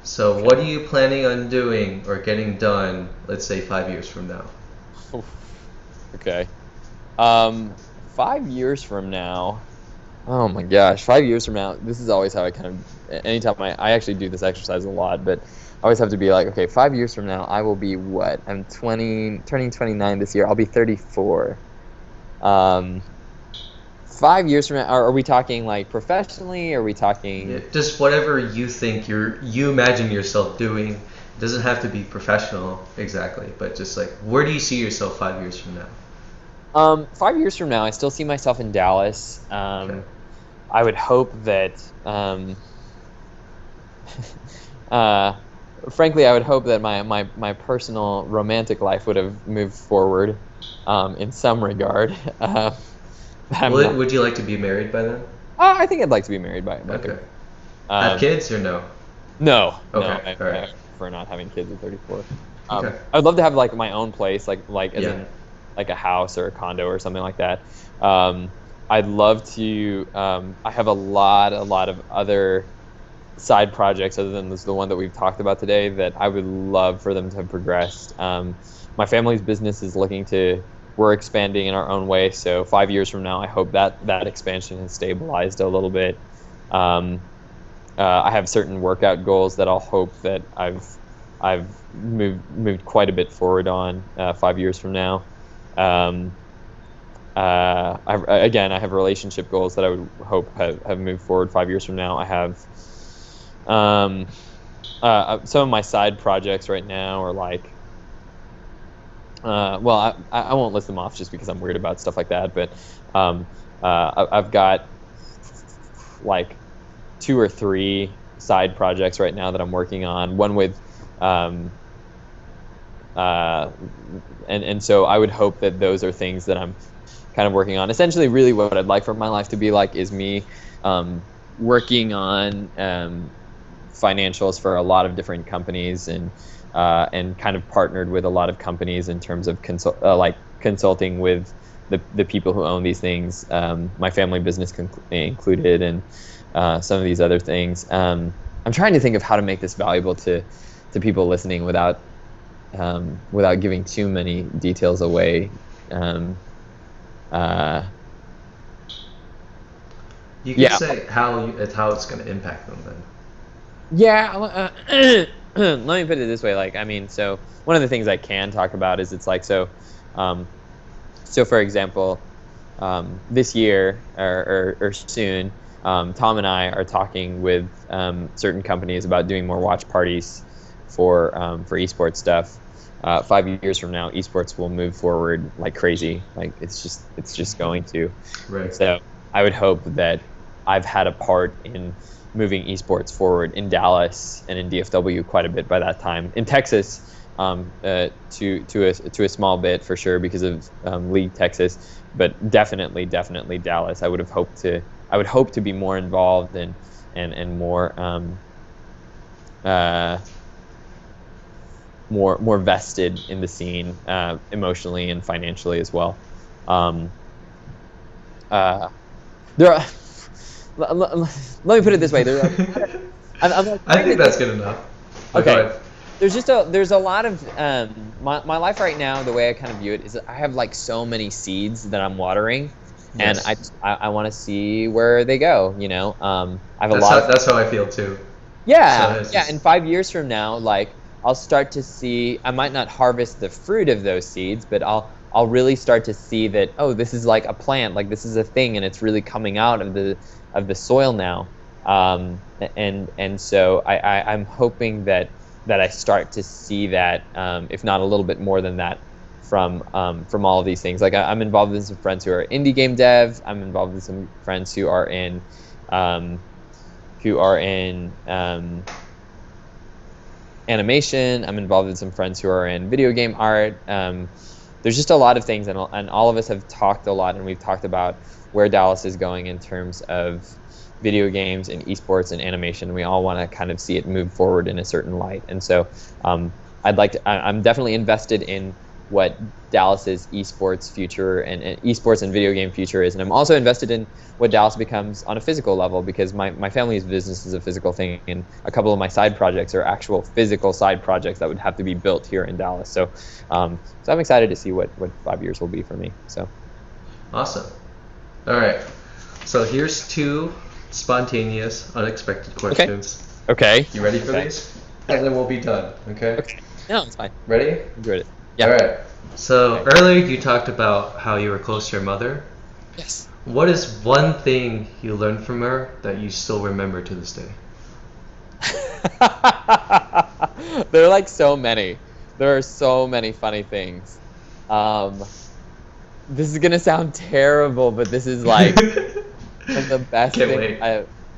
So what are you planning on doing or getting done, let's say 5 years from now? Okay. 5 years from now. Oh my gosh, 5 years from now. This is always how I kind of. Anytime I actually do this exercise a lot, but I always have to be like, okay, 5 years from now, I will be what? I'm 20, turning 29 this year. I'll be 34. 5 years from now, are we talking like professionally? Are we talking? Yeah, just whatever you think you imagine yourself doing. It doesn't have to be professional exactly, but just like where do you see yourself 5 years from now? 5 years from now, I still see myself in Dallas. Okay. I would hope that, uh, frankly, I would hope that my personal romantic life would have moved forward in some regard. Would you like to be married by then? I think I'd like to be married by Okay. 30. Have kids or no? No, Okay, no, all right. I prefer not having kids at 34. Okay. I'd love to have like my own place, like as Yeah. in like a house or a condo or something like that. I'd love to. I have a lot of other side projects other than the one that we've talked about today that I would love for them to have progressed. My family's business is looking to. We're expanding in our own way, so 5 years from now, I hope that expansion has stabilized a little bit. I have certain workout goals that I'll hope that I've moved quite a bit forward on 5 years from now. I have relationship goals that I would hope have moved forward 5 years from now. I have some of my side projects right now are like Well, I won't list them off just because I'm weird about stuff like that. But um, I've got like 2 or 3 side projects right now that I'm working on. One with, um, uh, and so I would hope that those are things that I'm kind of working on. Essentially, really, what I'd like for my life to be like is me um, working on financials for a lot of different companies and kind of partnered with a lot of companies in terms of consulting with the people who own these things, my family business included, and some of these other things. I'm trying to think of how to make this valuable to people listening without giving too many details away. Um, uh, You could yeah, say how it's going to impact them then. yeah. Let me put it this way. Like, I mean, so one of the things I can talk about is it's like um, so for example, this year or soon, Tom and I are talking with certain companies about doing more watch parties for esports stuff. 5 years from now, esports will move forward like crazy. Like it's just going to. And Right. so I would hope that I've had a part in moving esports forward in Dallas and in DFW quite a bit by that time. In Texas, to a small bit for sure because of League Texas, but definitely Dallas. I would hope to be more involved and uh, more vested in the scene emotionally and financially as well. Um, uh, there are, let me put it this way. I'm like I trying to think that's think. good enough. But go Okay, ahead. there's a lot of my life right now. The way I kind of view it is that I have like so many seeds that I'm watering, and Yes. I want to see where they go. I have a lot of That's how I feel too. So yeah, it's yeah. just And 5 years from now, like I'll start to see. I might not harvest the fruit of those seeds, but I'll really start to see that. Oh, this is like a plant. Like this is a thing, and it's really coming out of the soil now. And so I'm hoping that I start to see that, if not a little bit more than that, from all of these things. Like I'm involved with some friends who are indie game dev. I'm involved with some friends um, who are in animation. I'm involved with some friends who are in video game art. There's just a lot of things, and all of us have talked a lot, and we've talked about where Dallas is going in terms of video games and esports and animation. We all want to kind of see it move forward in a certain light, and so I'm definitely invested in what Dallas's esports future and esports and video game future is, and I'm also invested in what Dallas becomes on a physical level because my family's business is a physical thing, and a couple of my side projects are actual physical side projects that would have to be built here in Dallas. So I'm excited to see what 5 years will be for me. So awesome. All right. So here's two spontaneous, unexpected okay, questions. okay, You ready for okay, these? yeah, And then we'll be done. Okay. okay. No, it's fine. Ready? Enjoyed it. All Yeah. right. So Okay. earlier you talked about how you were close to your mother. Yes. What is one thing you learned from her that you still remember to this day? There are like so many. There are so many funny things. Um, this is gonna sound terrible, but this is like one of the best Can't things wait.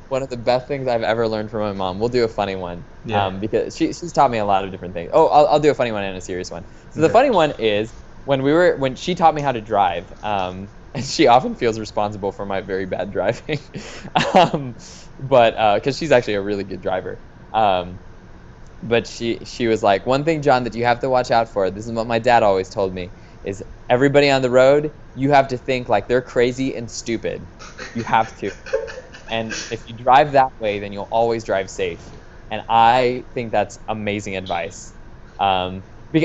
one of the best things I've ever learned from my mom. We'll do a funny one, Yeah. because she's taught me a lot of different things. Oh, I'll do a funny one and a serious one. So the Okay. funny one is when she taught me how to drive, and she often feels responsible for my very bad driving, um, but because she's actually a really good driver. Um, but she was like, one thing, John, that you have to watch out for. This is what my dad always told me: is everybody on the road, you have to think like they're crazy and stupid. You have to. And if you drive that way, then you'll always drive safe. And I think that's amazing advice.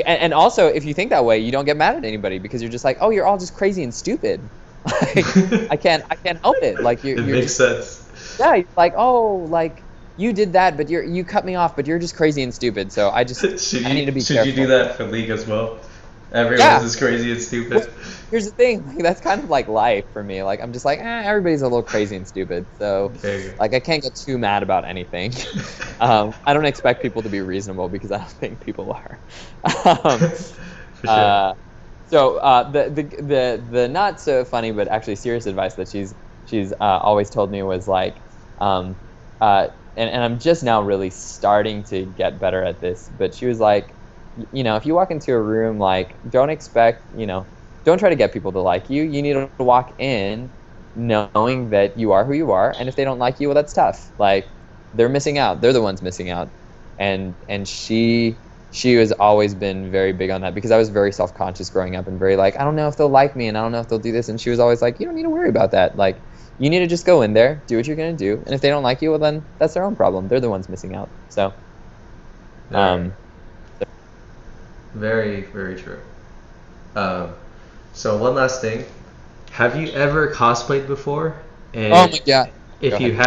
And also, if you think that way, you don't get mad at anybody because you're just like, oh, you're all just crazy and stupid. Like I can't help it. Like It you're makes just sense. yeah, you're like, oh, like you did that, but you cut me off, but you're just crazy and stupid. So I need to be Should you do careful. that for League as well? Everyone's Yeah. as crazy and Well, stupid. here's the thing, like that's kind of like life for me. Like I'm just like, everybody's a little crazy and stupid. So There you go. like I can't get too mad about anything. I don't expect people to be reasonable because I don't think people are. Um, For sure. So the not so funny but actually serious advice that she's always told me was like, um, and I'm just now really starting to get better at this. But she was like, if you walk into a room, like, don't expect, don't try to get people to like you. You need to walk in knowing that you are who you are, and if they don't like you, well, that's tough. Like, they're missing out. They're the ones missing out, and she has always been very big on that because I was very self-conscious growing up and very like, I don't know if they'll like me and I don't know if they'll do this. And she was always like, you don't need to worry about that. Like, you need to just go in there, do what you're going to do. And if they don't like you, well, then that's their own problem. They're the ones missing out. So, Very, um, very, very true. Um, so one last thing. Have you ever cosplayed before? oh And my God. Go if you ahead.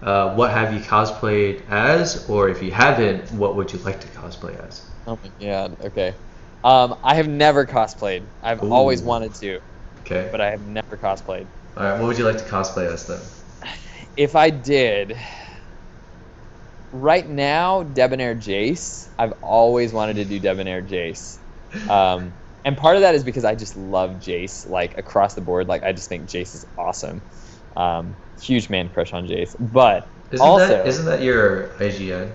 have, what have you cosplayed as? Or if you haven't, what would you like to cosplay as? Oh my God. Okay. I have never cosplayed. I've always Ooh. wanted to, Okay. but I have never cosplayed. All right. What would you like to cosplay as then? If I did, right now, Debonair Jace. I've always wanted to do Debonair Jace. And part of that is because I just love Jace, like, across the board. Like, I just think Jace is awesome. Huge man crush on Jace. But also, Isn't that your IGN?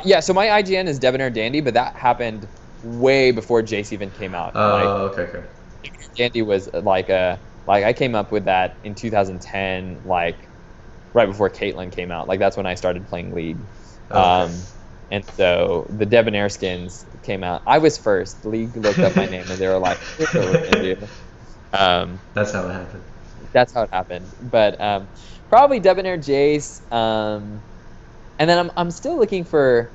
yeah, so my IGN is Debonair Dandy, but that happened way before Jace even came out. Like, Oh, okay, okay. Dandy was like I came up with that in 2010, like right before Caitlyn came out. Like, that's when I started playing League. Okay. And so the Debonair skins came out. I was first. League looked up my name and they were like, "Here's what we're gonna do." That's how it happened. That's how it happened. But probably Debonair Jace. And then I'm still looking for.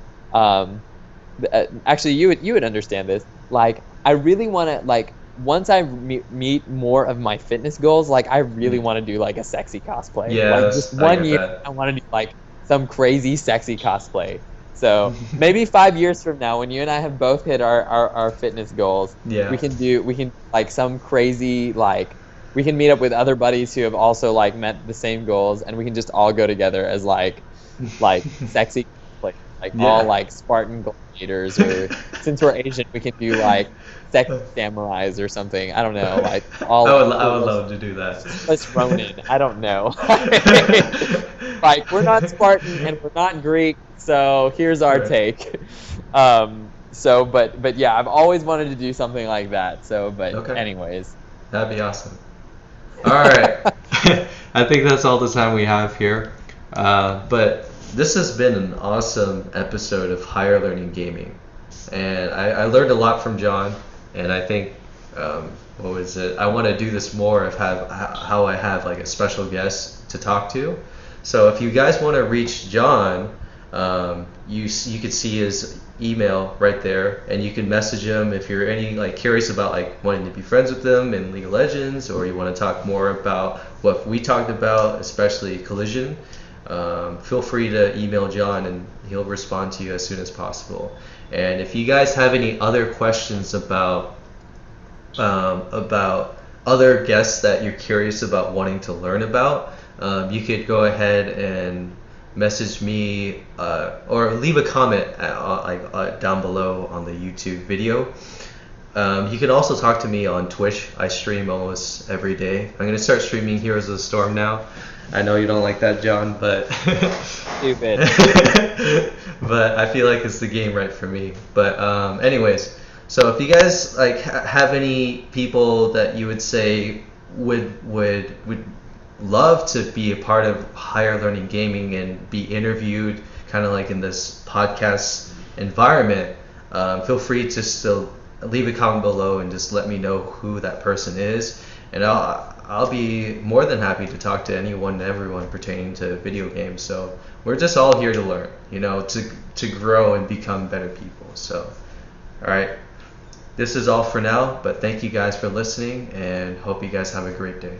Actually, you would understand this. Like, I really want to, like, once I meet more of my fitness goals, like, I really want to do like a sexy cosplay. Yeah, Like, just I one get year, that. I want to do like some crazy sexy cosplay. So maybe 5 years from now, when you and I have both hit our fitness goals, Yeah. we can like some crazy, like, we can meet up with other buddies who have also like met the same goals, and we can just all go together as like sexy, like all Yeah. like Spartan gladiators, or since we're Asian, we can do like sexy samurais or something. I don't know, like all like I would love to do that. shirtless Ronin. I don't know. Like, we're not Spartan and we're not Greek, so here's our Right. take. But yeah, I've always wanted to do something like that. So, but Okay. anyways. That'd be awesome. All right. I think that's all the time we have here. But this has been an awesome episode of Higher Learning Gaming. And I learned a lot from John. And I think, what was it? I want to do this more of how I have like a special guest to talk to. So if you guys want to reach John, you could see his email right there, and you can message him if you're any like curious about like wanting to be friends with them in League of Legends, or you want to talk more about what we talked about, especially Collision. Feel free to email John, and he'll respond to you as soon as possible. And if you guys have any other questions about other guests that you're curious about wanting to learn about, you could go ahead and message me or leave a comment down below on the YouTube video. You can also talk to me on Twitch. I stream almost every day. I'm going to start streaming Heroes of the Storm now. I know you don't like that, John, but Stupid. but I feel like it's the game right for me. But anyways, so if you guys like have any people that you would say would love to be a part of Higher Learning Gaming and be interviewed kind of like in this podcast environment, feel free to still leave a comment below and just let me know who that person is, and I'll be more than happy to talk to anyone and everyone pertaining to video games. So we're just all here to learn, to grow and become better people. So all right, this is all for now, but thank you guys for listening, and hope you guys have a great day.